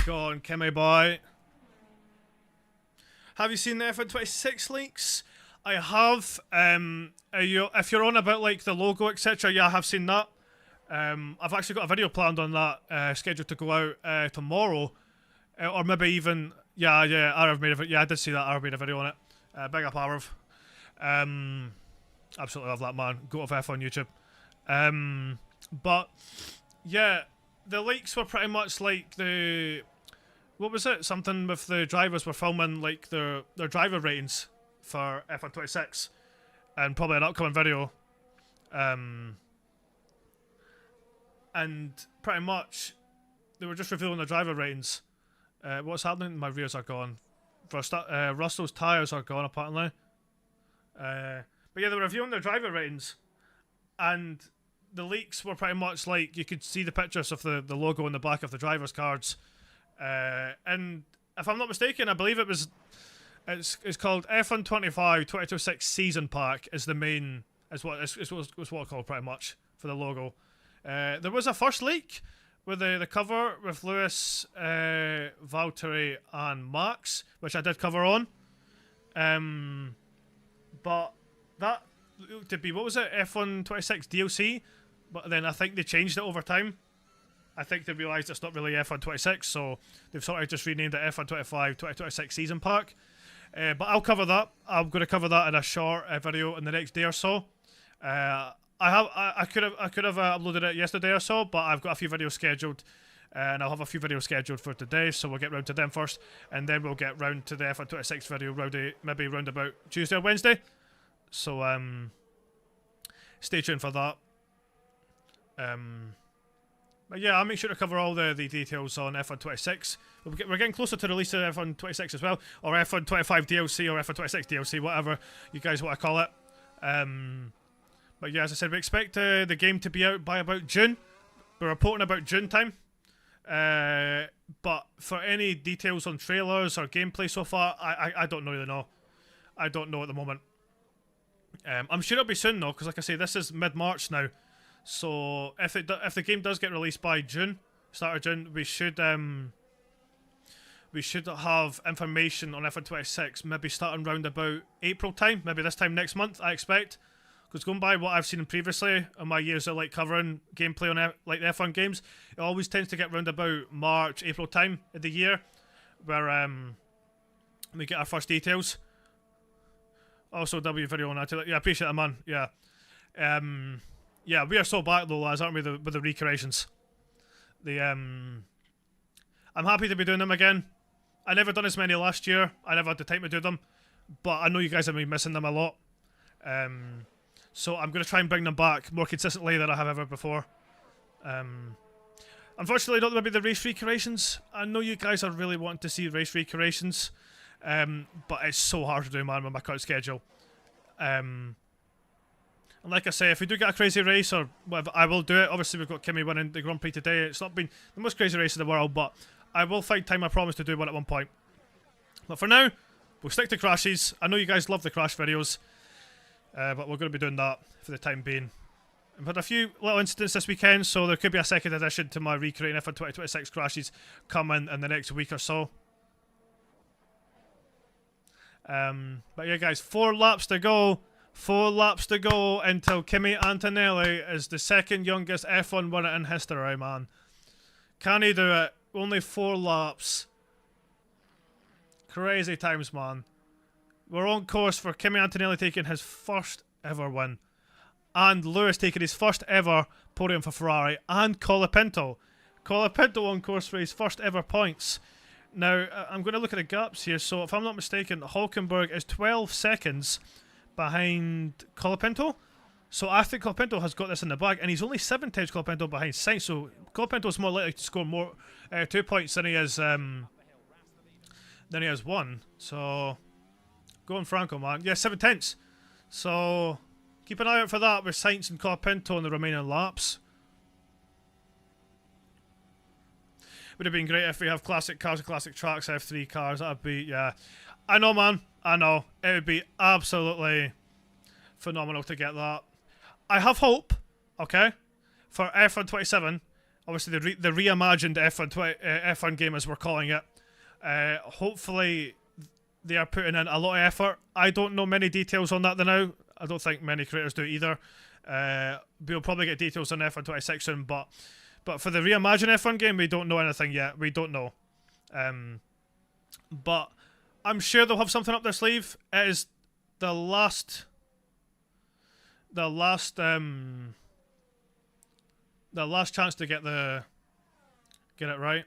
Go on, Kimmy boy. Have you seen the F126 leaks? I have. If you're on about like the logo, etc., yeah, I have seen that. I've actually got a video planned on that, scheduled to go out tomorrow, or maybe even yeah. Arav made a video. Yeah, I did see that. Arav made a video on it. Big up Arav. Absolutely love that man. Go to F on YouTube. But yeah, the leaks were pretty much like the. What was it? Something with the drivers were filming like their driver ratings for F126, and probably an upcoming video. And pretty much they were just revealing the driver ratings. What's happening? My rears are gone. Russell's tyres are gone apparently. But yeah, they were reviewing their driver ratings, and the leaks were pretty much like you could see the pictures of the logo on the back of the drivers' cards. And if I'm not mistaken, I believe it's called F125 2026 Season Pack is the main is what it's called pretty much for the logo. There was a first leak with the cover with Lewis, Valtteri and Max, which I did cover on. But that looked to be, what was it, F126 DLC, but then I think they changed it over time. I think they realised it's not really F126, so they've sort of just renamed it F125 2026 Season Pack. But I'll cover that. I'm going to cover that in a short video in the next day or so. I could have uploaded it yesterday or so, but I've got a few videos scheduled, and I'll have a few videos scheduled for today, so we'll get round to them first, and then we'll get round to the F126 video maybe round about Tuesday or Wednesday. So stay tuned for that. But yeah, I'll make sure to cover all the details on F126. We're getting closer to the release of F126 as well, or F125 DLC, or F126 DLC, whatever you guys want to call it. But yeah, as I said, we expect the game to be out by about June. We're reporting about June time. But for any details on trailers or gameplay so far, I don't really know. I don't know at the moment. I'm sure it'll be soon though, because like I say, this is mid-March now. So if the game does get released by June, start of June, we should have information on F1 26 maybe starting round about April time, maybe this time next month, I expect. Because going by what I've seen previously in my years of like covering gameplay on like the F1 games, it always tends to get round about March, April time of the year, where we get our first details. Also, W video on that. Yeah, appreciate that, man. Yeah, yeah, we are so back though, lads, aren't we? With the recreations. I'm happy to be doing them again. I never done as many last year. I never had the time to do them, but I know you guys have been missing them a lot. So I'm going to try and bring them back more consistently than I have ever before. Unfortunately, not maybe the race recreations. I know you guys are really wanting to see race recreations, but it's so hard to do, man, with my current schedule. And like I say, if we do get a crazy race or whatever, I will do it. Obviously, we've got Kimmy winning the Grand Prix today. It's not been the most crazy race in the world, but I will find time, I promise, to do one at one point. But for now, we'll stick to crashes. I know you guys love the crash videos. But we're going to be doing that for the time being. I've had a few little incidents this weekend, so there could be a second edition to my recreating F1 2026 crashes coming in the next week or so. But yeah, guys, 4 laps to go. 4 laps to go until Kimi Antonelli is the second youngest F1 winner in history, man. Can he do it? Only 4 laps. Crazy times, man. We're on course for Kimi Antonelli taking his first ever win. And Lewis taking his first ever podium for Ferrari. And Colapinto. Colapinto on course for his first ever points. Now, I'm going to look at the gaps here. So, if I'm not mistaken, Hulkenberg is 12 seconds behind Colapinto. So, I think Colapinto has got this in the bag. And he's only 7 tenths Colapinto behind Sainz. So, Colapinto is more likely to score more 2 points than he is 1. So... Going Franco, man. Yeah, 7 tenths. So, keep an eye out for that with Sainz and Colapinto in the remaining laps. Would have been great if we have classic cars and classic tracks, F3 cars. That would be, yeah. I know, man. I know. It would be absolutely phenomenal to get that. I have hope, okay, for F1 27. Obviously, the reimagined F1 game, as we're calling it. Hopefully... They are putting in a lot of effort. I don't know many details on that now. I don't think many creators do either. We'll probably get details on F1 26 soon, but for the reimagined F1 game, we don't know anything yet. We don't know. But I'm sure they'll have something up their sleeve. It is the last chance to get it right.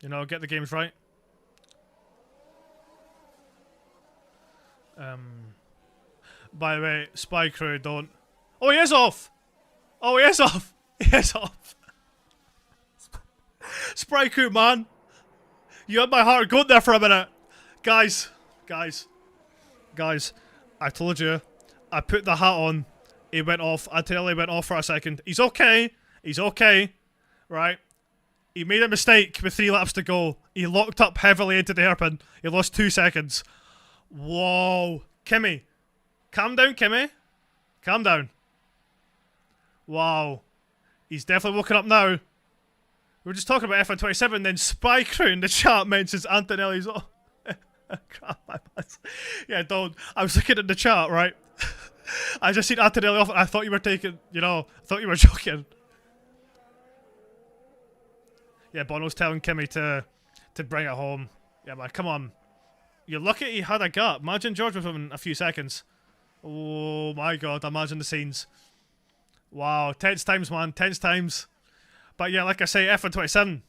You know, get the games right. By the way, Spy Crew don't... Oh, he is off! Oh, he is off! He is off! Spy Crew, man! You had my heart going there for a minute! Guys, I told you. I put the hat on. He went off. Antonelli went off for a second. He's okay. He's okay. Right? He made a mistake with 3 laps to go. He locked up heavily into the hairpin. He lost 2 seconds. Whoa. Kimmy. Calm down, Kimmy. Calm down. Wow. He's definitely woken up now. We were just talking about F1 27, then Spy Crew in the chat mentions Antonelli's... Oh. Crap, my bad. Yeah, don't. I was looking at the chat, right? I just seen Antonelli off and I thought you were taking... You know, I thought you were joking. Yeah, Bono's telling Kimmy to bring it home. Yeah, man, come on. You're lucky he had a gap. Imagine George with him in a few seconds. Oh my god, imagine the scenes. Wow, tense times, man, tense times. But yeah, like I say, F1 27.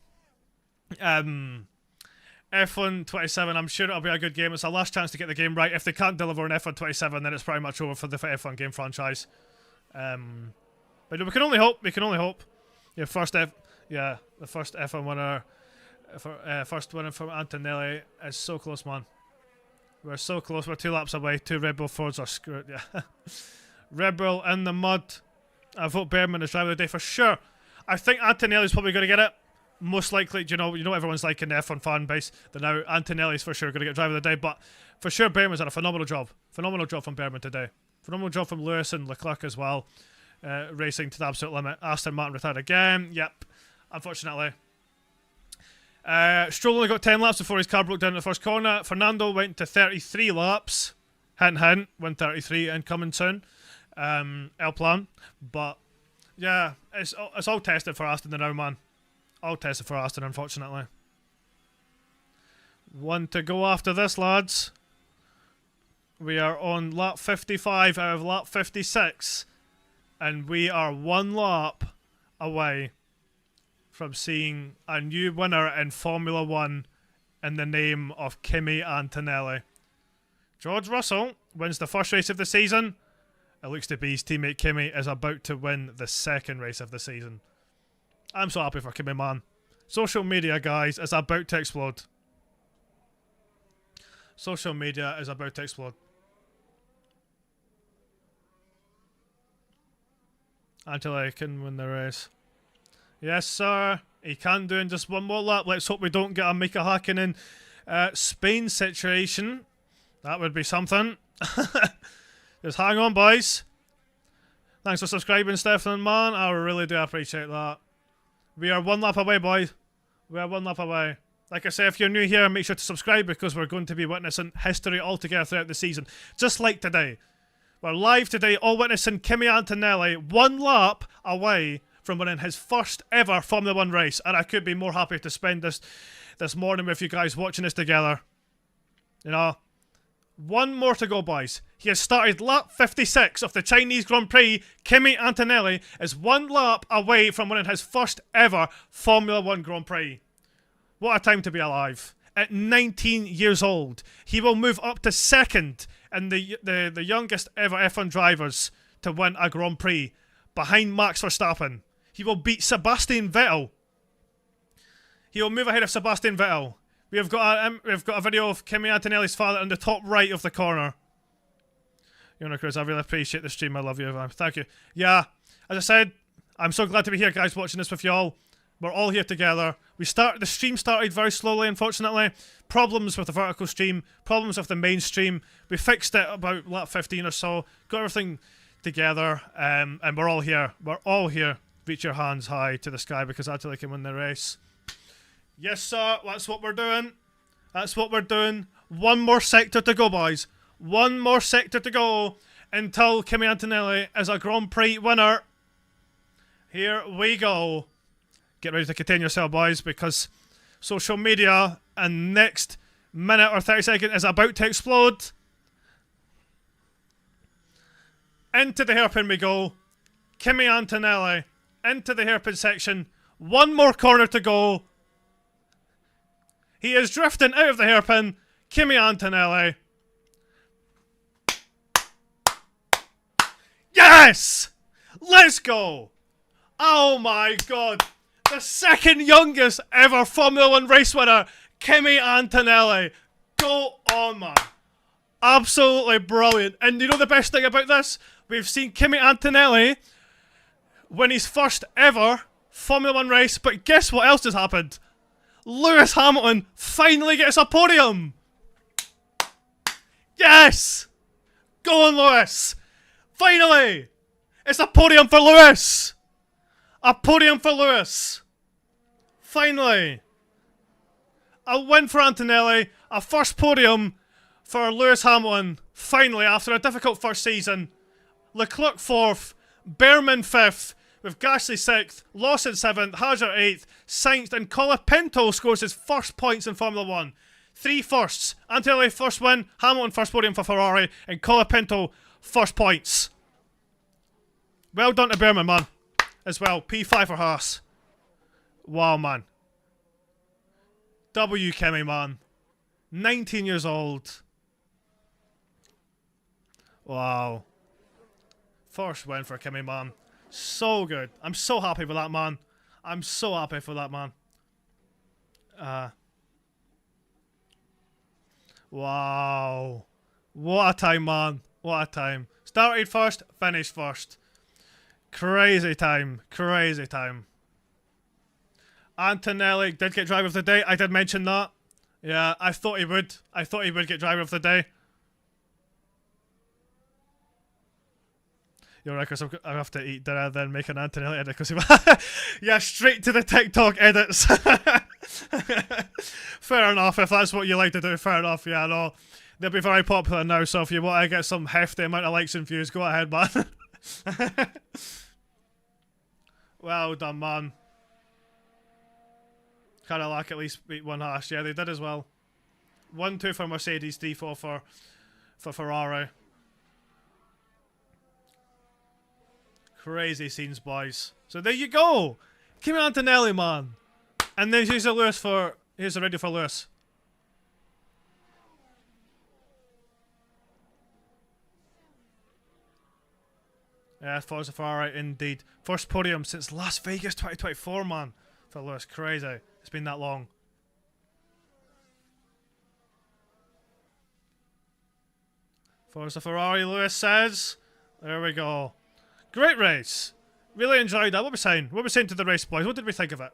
F1 27, I'm sure it'll be a good game. It's our last chance to get the game right. If they can't deliver on F1 27, then it's pretty much over for the F1 game franchise. But we can only hope. We can only hope. The first F1 winner, first winner from Antonelli is so close, man. We're so close. We're 2 laps away. 2 Red Bull Fords are screwed. Yeah, Red Bull in the mud. I vote Behrman is driver of the day for sure. I think Antonelli's probably going to get it. Most likely, you know everyone's like in the F1 fan base. That now Antonelli's for sure going to get driver of the day, but for sure Behrman's done a phenomenal job. Phenomenal job from Behrman today. Phenomenal job from Lewis and Leclerc as well. racing to the absolute limit. Aston Martin retired again. Yep, unfortunately. Stroll only got 10 laps before his car broke down in the first corner. Fernando went to 33 laps. Hint, hint, win 33 and coming soon. El Plan. But, yeah, it's all tested for Aston now, man. All tested for Aston, unfortunately. One to go after this, lads. We are on lap 55 out of lap 56. And we are one lap away from seeing a new winner in Formula 1 in the name of Kimi Antonelli. George Russell wins the first race of the season. It looks to be his teammate Kimi is about to win the second race of the season. I'm so happy for Kimi, man. Social media, guys, is about to explode. Social media is about to explode. Antonelli can win the race. Yes, sir. He can do in just one more lap. Let's hope we don't get a Mika Hakkinen Spain situation. That would be something. Just hang on, boys. Thanks for subscribing, Stefan, man. I really do appreciate that. We are one lap away, boys. We are one lap away. Like I say, if you're new here, make sure to subscribe because we're going to be witnessing history altogether throughout the season. Just like today. We're live today, all witnessing Kimi Antonelli one lap away from winning his first ever Formula 1 race. And I could be more happy to spend this morning with you guys watching this together. You know, one more to go, boys. He has started lap 56 of the Chinese Grand Prix. Kimi Antonelli is one lap away from winning his first ever Formula 1 Grand Prix. What a time to be alive. At 19 years old, he will move up to second in the youngest ever F1 drivers to win a Grand Prix behind Max Verstappen. He will beat Sebastian Vettel. He will move ahead of Sebastian Vettel. We've got a video of Kimi Antonelli's father in the top right of the corner. Nekrews, I really appreciate the stream. I love you. Thank you. Yeah, as I said, I'm so glad to be here, guys, watching this with y'all. We're all here together. The stream started very slowly, unfortunately. Problems with the vertical stream, problems with the main stream. We fixed it about lap 15 or so. Got everything together, and we're all here. We're all here. Reach your hands high to the sky because Antonelli can win the race. Yes, sir. That's what we're doing. That's what we're doing. One more sector to go, boys. One more sector to go until Kimi Antonelli is a Grand Prix winner. Here we go. Get ready to contain yourself, boys, because social media and next minute or 30 seconds is about to explode. Into the hairpin we go. Kimi Antonelli into the hairpin section. One more corner to go. He is drifting out of the hairpin. Kimi Antonelli. Yes! Let's go! Oh my god. The second youngest ever Formula 1 race winner, Kimi Antonelli. Go on, man. Absolutely brilliant. And you know the best thing about this? We've seen Kimi Antonelli win his first ever Formula 1 race, but guess what else has happened? Lewis Hamilton finally gets a podium. Yes! Go on, Lewis. Finally! It's a podium for Lewis. A podium for Lewis. Finally. A win for Antonelli. A first podium for Lewis Hamilton. Finally, after a difficult first season. Leclerc 4th. Behrman 5th. With Gasly 6th. Lawson 7th. Hazard 8th. Sainz and Colapinto scores his first points in Formula 1. 3 firsts. Antonelli first win. Hamilton first podium for Ferrari. And Colapinto first points. Well done to Behrman, man. As well. P5 for Haas. Wow, man. W Kimi, man. 19 years old. Wow. First win for Kimi, man. So good. I'm so happy with that, man. I'm so happy for that, man. Wow. What a time, man. What a time. Started first, finished first. Crazy time. Crazy time. Antonelli did get driver of the day. I did mention that. Yeah, I thought he would. I thought he would get driver of the day. You're right, because I have to eat dinner, then make an Antonelli edit. Because yeah, straight to the TikTok edits. Fair enough. If that's what you like to do, fair enough. Yeah, no, they'll be very popular now. So if you want to get some hefty amount of likes and views, go ahead, man. Well done, man. Cadillac at least beat one hash. Yeah, they did as well. 1-2 for Mercedes, 3-4 for Ferrari. Crazy scenes, boys. So there you go. Kimi Antonelli, man. And then here's a ready for Lewis. Yeah, Forza Ferrari indeed. First podium since Las Vegas 2024, man. For Lewis, crazy. It's been that long. Forza Ferrari, Lewis says. There we go. Great race. Really enjoyed that. What were we saying to the race, boys? What did we think of it?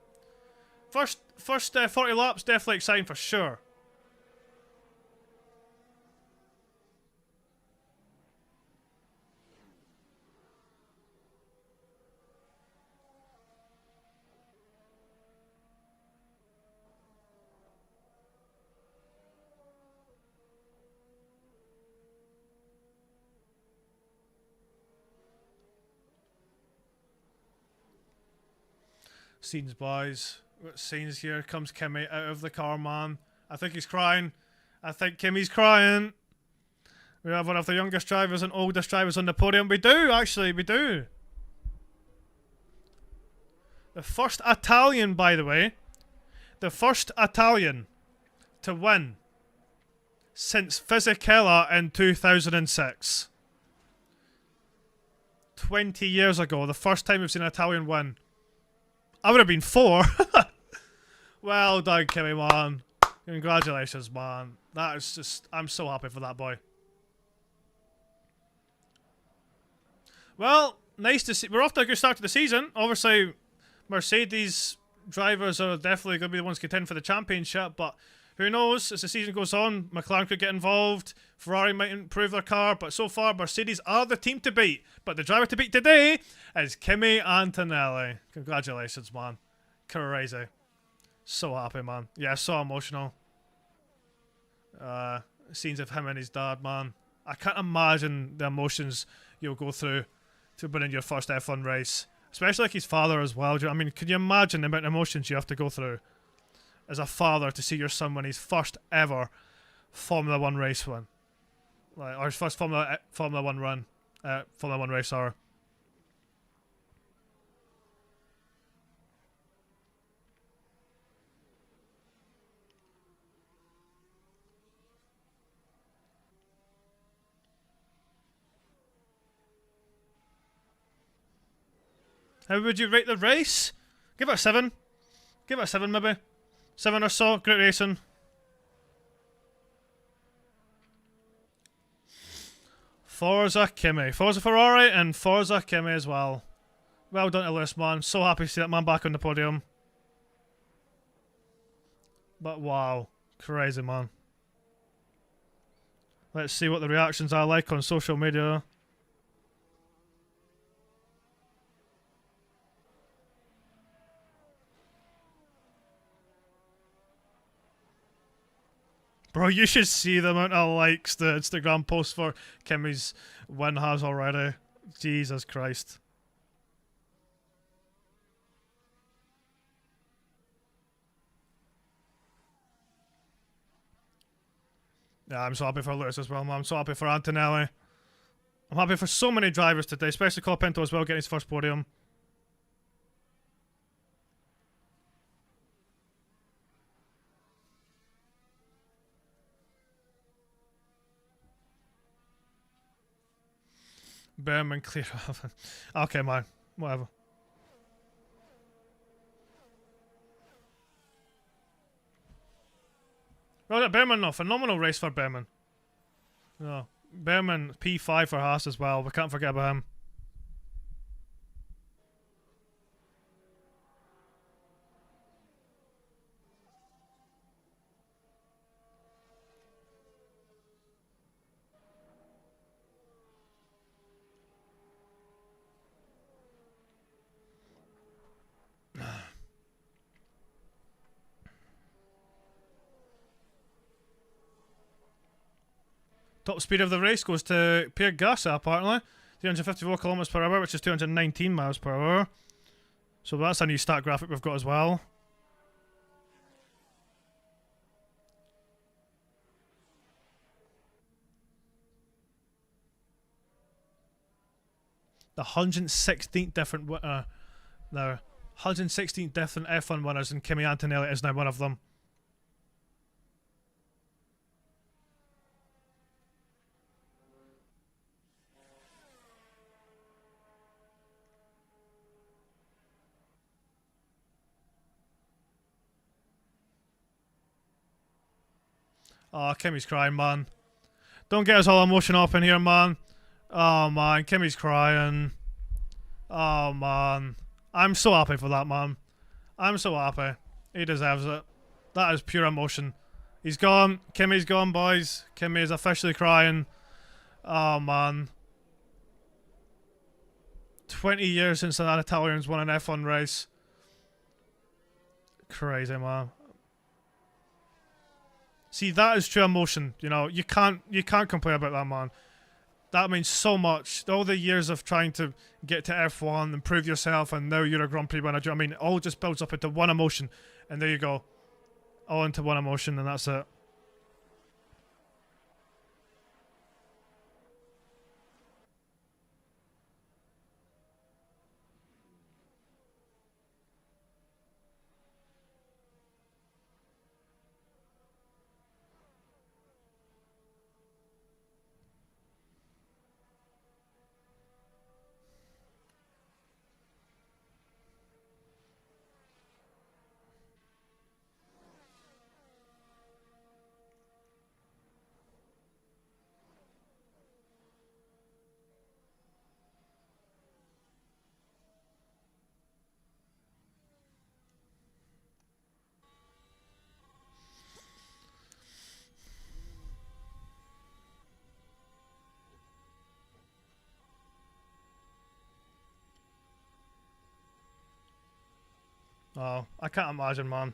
First 40 laps, definitely exciting for sure. Scenes, boys. What scenes here? Comes Kimi out of the car, man. I think he's crying. I think Kimi's crying. We have one of the youngest drivers and oldest drivers on the podium. We do, actually, we do. The first Italian, by the way. The first Italian to win since Fisichella in 2006. 20 years ago, the first time we've seen an Italian win. I would have been 4. Well done, Kimi, man. Congratulations, man. That is just... I'm so happy for that boy. Well, nice to see... We're off to a good start to the season. Obviously, Mercedes drivers are definitely going to be the ones contending for the championship, but who knows? As the season goes on, McLaren could get involved. Ferrari might improve their car, but so far, Mercedes are the team to beat. But the driver to beat today is Kimi Antonelli. Congratulations, man. Crazy. So happy, man. Yeah, so emotional. Scenes of him and his dad, man. I can't imagine the emotions you'll go through to winning your first F1 race. Especially like his father as well. I mean, can you imagine the amount of emotions you have to go through as a father to see your son win his first ever Formula 1 race win? Like, or his first Formula 1 run. Formula 1 race, sorry. How would you rate the race? Give it a 7. Give it a 7 maybe. 7 or so. Great racing. Forza Kimi. Forza Ferrari and Forza Kimi as well. Well done to Lewis, man. So happy to see that man back on the podium. But wow. Crazy, man. Let's see what the reactions are like on social media. Bro, you should see the amount of likes the Instagram post for Kimi's win has already. Jesus Christ. Yeah, I'm so happy for Lewis as well, man. I'm so happy for Antonelli. I'm happy for so many drivers today, especially Colapinto as well, getting his first podium. Berman clear off. Okay, man. Whatever. Well, Berman, no. Phenomenal race for Berman. No. Berman, P5 for Haas as well. We can't forget about him. Top speed of the race goes to Pierre Gasser, apparently. 354 kilometers per hour, which is 219 miles per hour. So that's a new stat graphic we've got as well. The 116th different winner. Now, 116 different F1 winners, and Kimi Antonelli is now one of them. Oh, Kimmy's crying, man. Don't get us all emotional up in here, man. Oh, man. Kimmy's crying. Oh, man. I'm so happy for that, man. I'm so happy. He deserves it. That is pure emotion. He's gone. Kimmy's gone, boys. Kimmy is officially crying. Oh, man. 20 years since an Italian's won an F1 race. Crazy, man. See, that is true emotion. You know, you can't complain about that, man. That means so much. All the years of trying to get to F1 and prove yourself, and now you're a Grand Prix winner. I mean, it all just builds up into one emotion, and there you go, all into one emotion, and that's it. Oh, I can't imagine, man.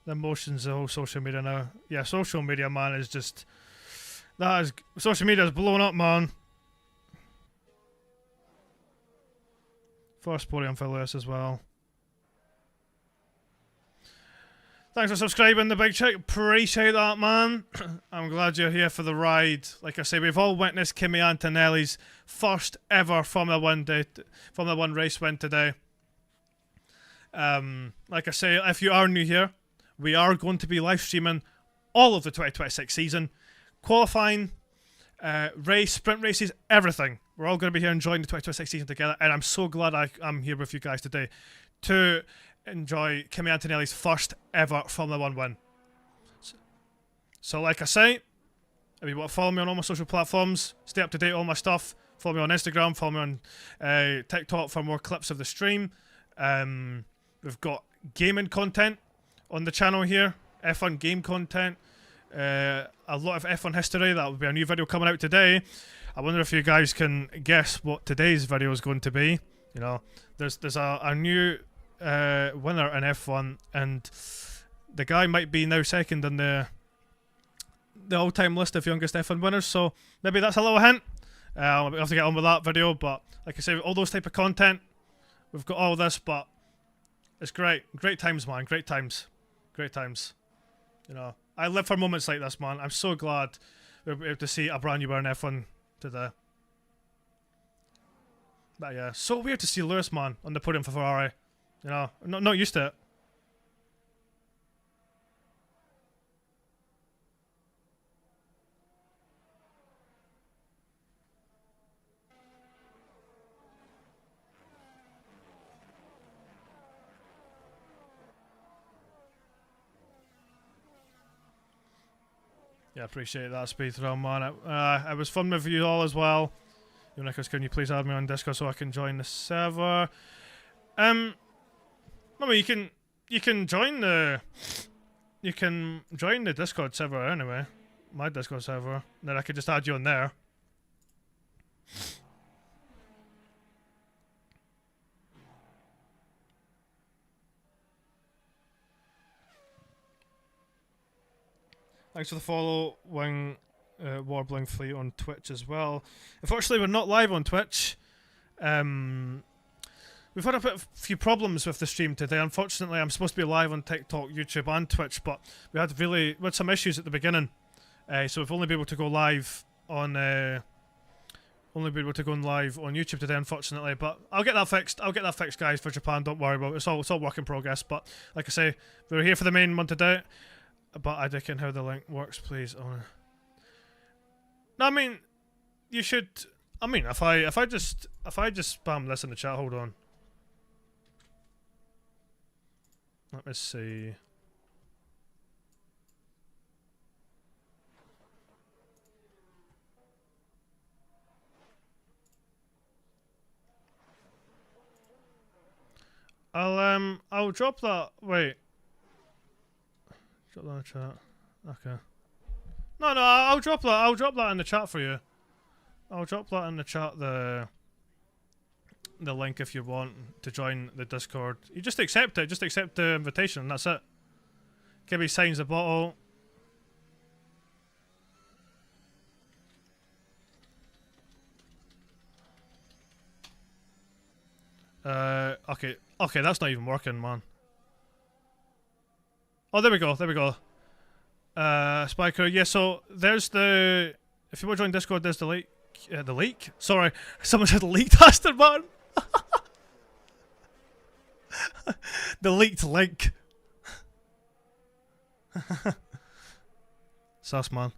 The emotions of social media now. Yeah, social media, man, is just... Social media is blowing up, man. First podium for Lewis as well. Thanks for subscribing, the big chick. Appreciate that, man. I'm glad you're here for the ride. Like I say, we've all witnessed Kimi Antonelli's first ever Formula 1 race win today. Like I say, if you are new here, we are going to be live streaming all of the 2026 season. Qualifying, race, sprint races, everything. We're all going to be here enjoying the 2026 season together, and I'm so glad I'm here with you guys today to enjoy Kimi Antonelli's first ever Formula 1 win. So like I say, if you want to follow me on all my social platforms, stay up to date on all my stuff, follow me on Instagram, follow me on TikTok for more clips of the stream. We've got gaming content on the channel here, F1 game content, a lot of F1 history. That will be a new video coming out today. I wonder if you guys can guess what today's video is going to be. You know, there's a new winner in F1, and the guy might be now second in the all-time list of youngest F1 winners, so maybe that's a little hint. I'll have to get on with that video, but like I say, all those type of content, we've got all this, but it's great. Great times, man. Great times. Great times. You know, I live for moments like this, man. I'm so glad we're able to see a brand new winner in F1 today. But yeah, so weird to see Lewis, man, on the podium for Ferrari. You know, not used to it. Yeah, appreciate that, Speedthrill, man. It was fun with you all as well. Nekrews, can you please add me on Discord so I can join the server? I mean, you can join the Discord server anyway, my Discord server. Then I could just add you on there. Thanks for the follow, Wing Warbling Fleet on Twitch as well. Unfortunately, we're not live on Twitch. We've had a few problems with the stream today. Unfortunately, I'm supposed to be live on TikTok, YouTube, and Twitch, but we had some issues at the beginning. So we've only been able to go live on YouTube today, unfortunately. But I'll get that fixed. Guys, for Japan. Don't worry about it. It's all work in progress. But like I say, we're here for the main one today. But I don't know how the link works, please. Oh. No, I mean, you should. I mean, if I just spam this in the chat, hold on. Let me see. I'll drop that. Wait. Drop that in the chat. Okay. No, I'll drop that. I'll drop that in the chat for you. I'll drop that in the chat. The link if you want to join the Discord. You just accept it. Just accept the invitation. And that's it. Gibby signs the bottle. Okay. Okay, that's not even working, man. Oh, there we go. There we go. Spiker. Yeah, so there's the... If you want to join Discord, there's the leak. The leak? Sorry. Someone said leak tested, man. The leaked link. Sus, man.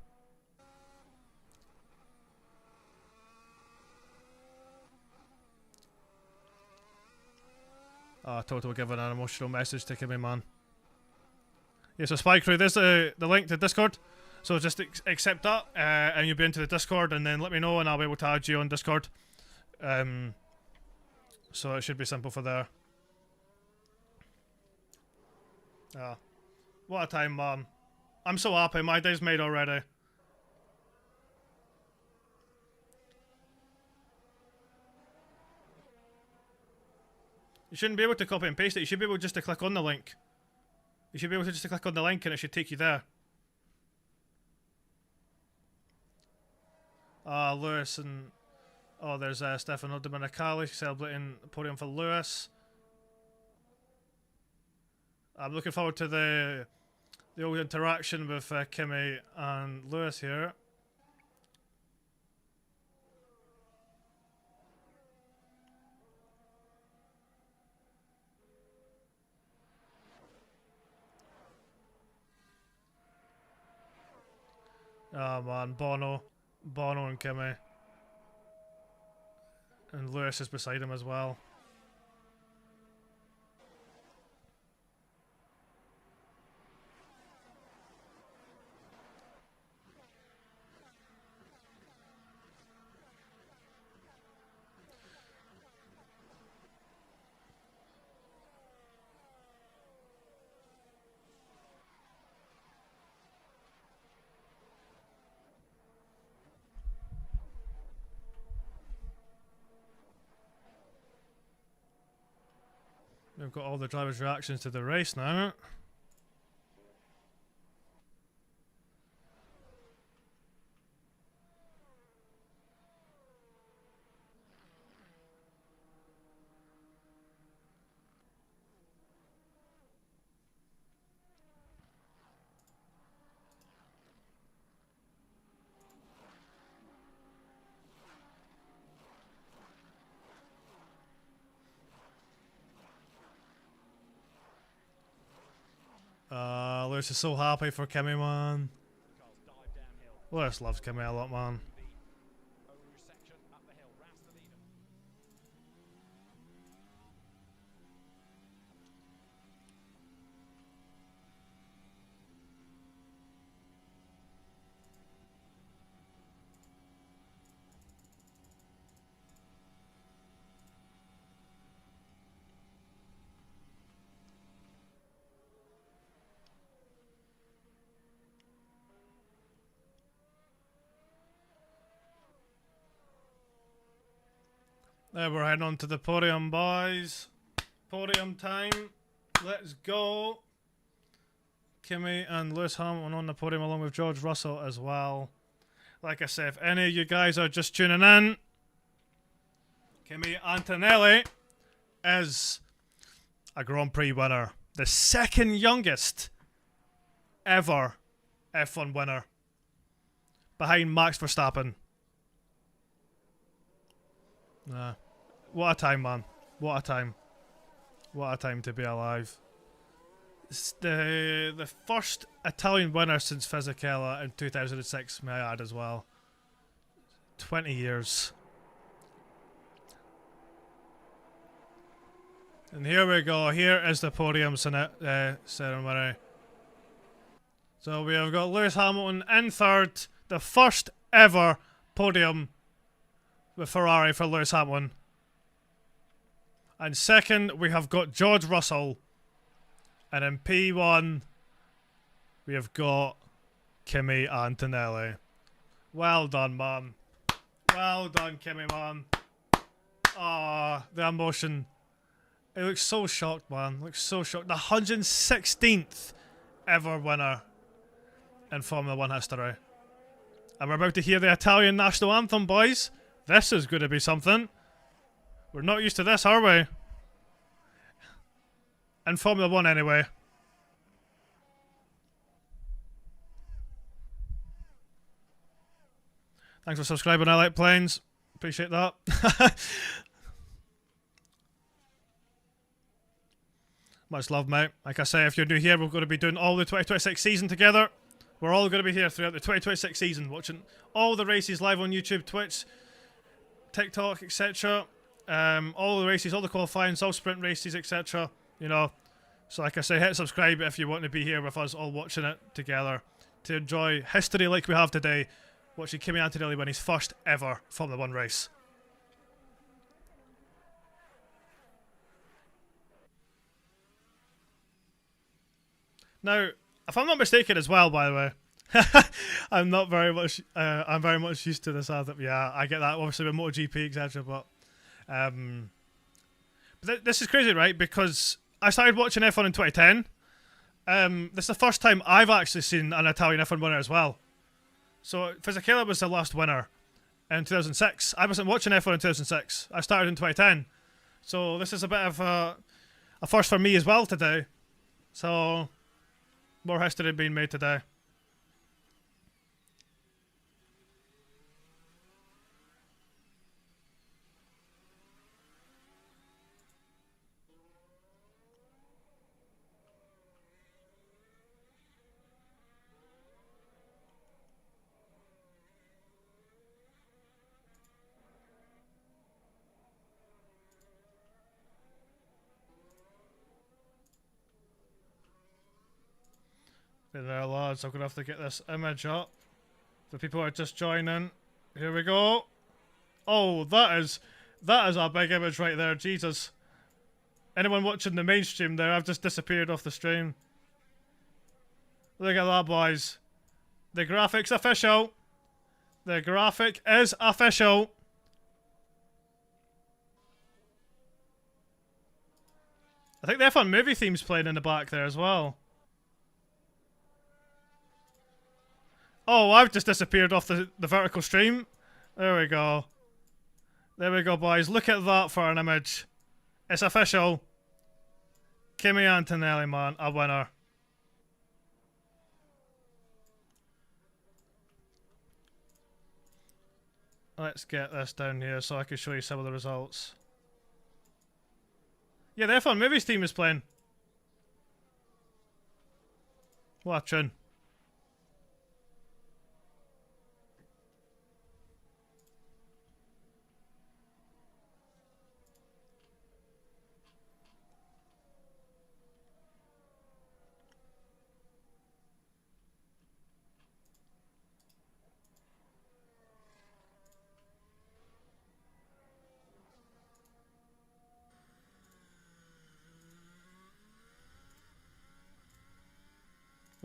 Total giving an emotional message to Kimmy, man. Yeah, so Spy Crew, there's the link to Discord. So just accept that, and you'll be into the Discord, and then let me know, and I'll be able to add you on Discord. So it should be simple for there. What a time, man. I'm so happy. My day's made already. You shouldn't be able to copy and paste it. You should be able just to click on the link. You should be able to just click on the link and it should take you there. Lewis and... Oh, there's Stefano Domenicali celebrating the podium for Lewis. I'm looking forward to the old interaction with Kimmy and Lewis here. Oh man, Bono and Kimmy. And Lewis is beside him as well. We've got all the drivers' reactions to the race now. Lewis is so happy for Kimmy, man. Lewis loves Kimmy a lot, man. There, we're heading on to the podium, boys. Podium time. Let's go. Kimmy and Lewis Hamilton on the podium along with George Russell as well. Like I said, if any of you guys are just tuning in, Kimi Antonelli is a Grand Prix winner. The second youngest ever F1 winner. Behind Max Verstappen. What a time, man. What a time. What a time to be alive. It's the first Italian winner since Fisichella in 2006, may I add as well. 20 years. And here we go. Here is the podium ceremony. So we have got Lewis Hamilton in third. The first ever podium with Ferrari for Lewis Hamilton. And second, we have got George Russell. And in P1, we have got Kimi Antonelli. Well done, man. Well done, Kimi, man. Ah, the emotion. It looks so shocked, man. Looks so shocked. The 116th ever winner in Formula 1 history. And we're about to hear the Italian national anthem, boys. This is going to be something. We're not used to this, are we? In Formula 1, anyway. Thanks for subscribing. I like planes. Appreciate that. Much love, mate. Like I say, if you're new here, we're going to be doing all the 2026 season together. We're all going to be here throughout the 2026 season, watching all the races live on YouTube, Twitch, TikTok, etc. All the races, all the qualifying, all sprint races, etc. You know, so like I say, hit subscribe if you want to be here with us, all watching it together to enjoy history like we have today, watching Kimi Antonelli win his first ever Formula 1 race. Now, if I'm not mistaken as well, by the way, I'm not very much. I'm very much used to this anthem. Yeah, I get that obviously with MotoGP, etc. But this is crazy, right? Because I started watching F1 in 2010. This is the first time I've actually seen an Italian F1 winner as well. So Fisichella was the last winner in 2006. I wasn't watching F1 in 2006. I started in 2010. So this is a bit of a first for me as well today. So more history being made today. There, lads, I'm gonna have to get this image up. The people who are just joining. Here we go. Oh, that is a big image right there, Jesus. Anyone watching the mainstream there, I've just disappeared off the stream. Look at that, boys. The graphic's official. The graphic is official. I think the F1 movie theme's playing in the back there as well. Oh, I've just disappeared off the vertical stream. There we go. There we go, boys. Look at that for an image. It's official. Kimi Antonelli, man, a winner. Let's get this down here so I can show you some of the results. Yeah, the F1 Movies team is playing. What a tune.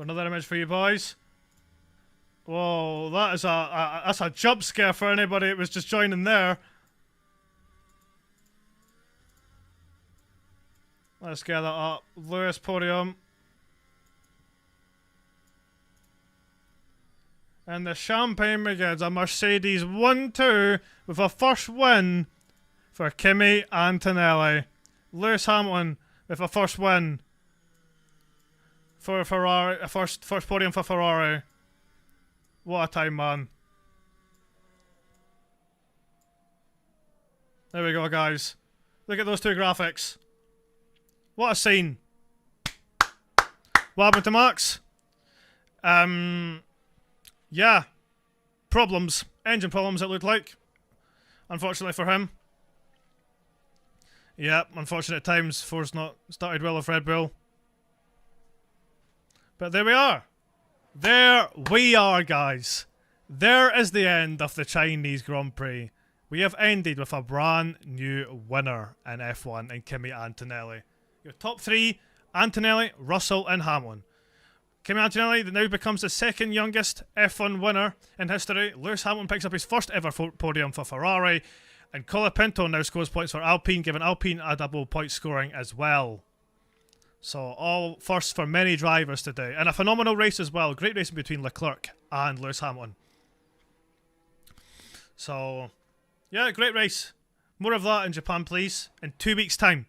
Another image for you boys. Whoa, that is that's a jump scare for anybody that was just joining there. Let's get that up. Lewis podium. And the champagne begins. A Mercedes 1-2 with a first win for Kimi Antonelli. Lewis Hamilton with a first win for Ferrari. A first podium for Ferrari. What a time, man. There we go, guys. Look at those two graphics. What a scene. What happened to Max? Yeah. Problems. Engine problems, it looked like. Unfortunately for him. Yeah, unfortunate times. Ford's not started well with Red Bull. But there we are. There we are, guys. There is the end of the Chinese Grand Prix. We have ended with a brand new winner in F1 in Kimi Antonelli. Your top three, Antonelli, Russell and Hamilton. Kimi Antonelli now becomes the second youngest F1 winner in history. Lewis Hamilton picks up his first ever podium for Ferrari. And Colapinto now scores points for Alpine, giving Alpine a double point scoring as well. So all firsts for many drivers today. And a phenomenal race as well. Great racing between Leclerc and Lewis Hamilton. So, yeah, great race. More of that in Japan, please. In 2 weeks' time.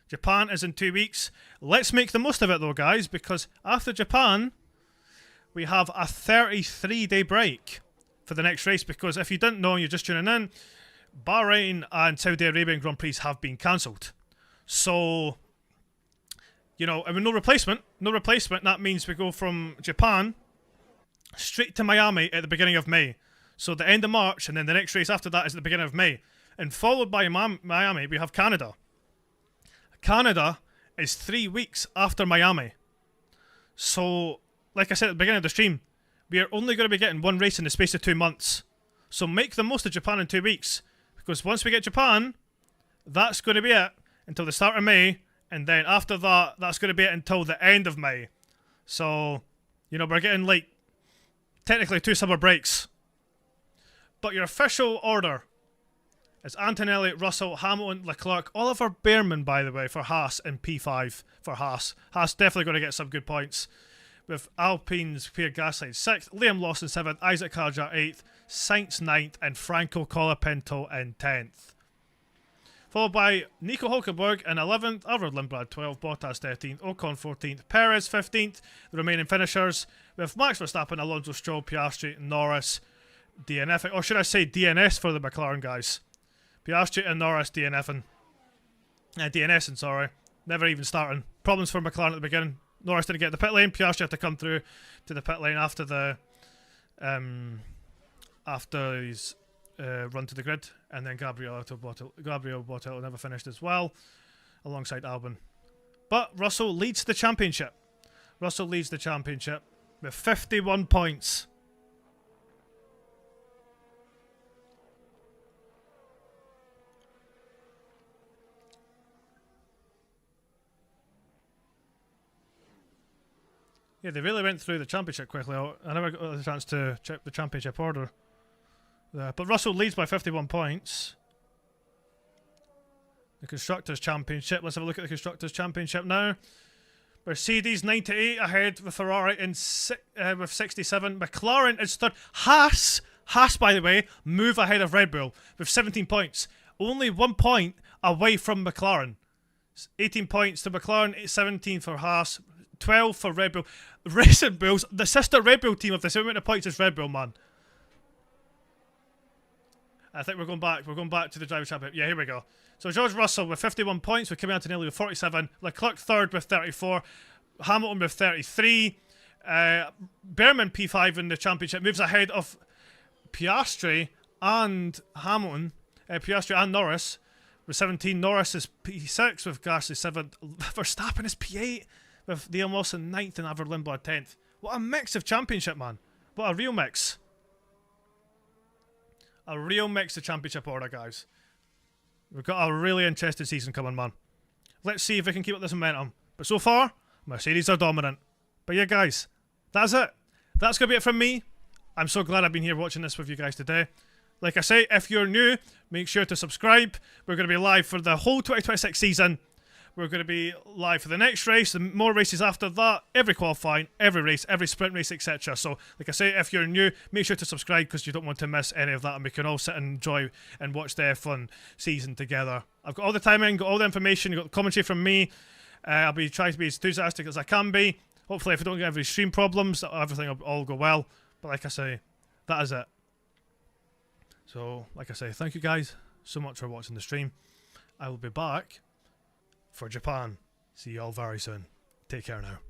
Japan is in 2 weeks. Let's make the most of it though, guys, because after Japan, we have a 33-day break for the next race. Because if you didn't know and you're just tuning in, Bahrain and Saudi Arabian Grand Prix have been cancelled. So, you know, and with no replacement, that means we go from Japan straight to Miami at the beginning of May. So the end of March, and then the next race after that is at the beginning of May. And followed by Miami, we have Canada. Canada is 3 weeks after Miami. So, like I said at the beginning of the stream, we are only going to be getting one race in the space of 2 months. So make the most of Japan in 2 weeks. Because once we get Japan, that's going to be it until the start of May. And then after that, that's going to be it until the end of May. So, you know, we're getting like, technically 2 summer breaks. But your official order is Antonelli, Russell, Hamilton, Leclerc, Oliver Bearman, by the way, for Haas and P5 for Haas. Haas definitely going to get some good points. With Alpine's Pierre Gasly 6th, Liam Lawson 7th, Isaac Hadjar 8th, Sainz 9th, and Franco Colapinto in 10th. Followed by Nico Hulkenberg in 11th, Alvaro Lindblad 12th, Bottas 13th, Ocon 14th, Perez 15th, the remaining finishers, with Max Verstappen, Alonso Stroll, Piastri, Norris, DNF, or should I say DNS for the McLaren guys. Piastri and Norris DNFing. DNSing, sorry. Never even starting. Problems for McLaren at the beginning. Norris didn't get the pit lane. Piastri had to come through to the pit lane after the after his run to the grid, and then Gabriel Bottel never finished as well, alongside Albon. But Russell leads the championship. Russell leads the championship with 51 points. Yeah, they really went through the championship quickly. I never got the chance to check the championship order. But Russell leads by 51 points. The Constructors' Championship. Let's have a look at the Constructors' Championship now. Mercedes 98 ahead with Ferrari with 67. McLaren is third. Haas, by the way, move ahead of Red Bull with 17 points. Only 1 point away from McLaren. 18 points to McLaren, 17 for Haas, 12 for Red Bull. Racing Bulls, the sister Red Bull team of the same amount of points as Red Bull, man. I think we're going back to the driver championship. Yeah, here we go. So George Russell with 51 points, with Kimi Antonelli with 47, Leclerc third with 34, Hamilton with 33, Bearman P5 in the championship moves ahead of Piastri and Hamilton, Piastri and Norris with 17. Norris is P6 with Gasly 7th, Verstappen is P8 with Liam Lawson 9th and Alvaro Lindblad 10th. What a mix of championship, man. What a real mix. A real mix of championship order, guys. We've got a really interesting season coming, man. Let's see if we can keep up this momentum. But so far, Mercedes are dominant. But yeah, guys, that's it. That's going to be it from me. I'm so glad I've been here watching this with you guys today. Like I say, if you're new, make sure to subscribe. We're going to be live for the whole 2026 season. we're going to be live for the next race, and more races after that, every qualifying, every race, every sprint race, etc. So, like I say, if you're new, make sure to subscribe because you don't want to miss any of that, and we can all sit and enjoy and watch the F1 season together. I've got all the timing, got all the information, got the commentary from me. I'll be trying to be as enthusiastic as I can be. Hopefully, if I don't get any stream problems, everything will all go well. But like I say, that is it. So, like I say, thank you guys so much for watching the stream. I will be back for Japan. See you all very soon. Take care now.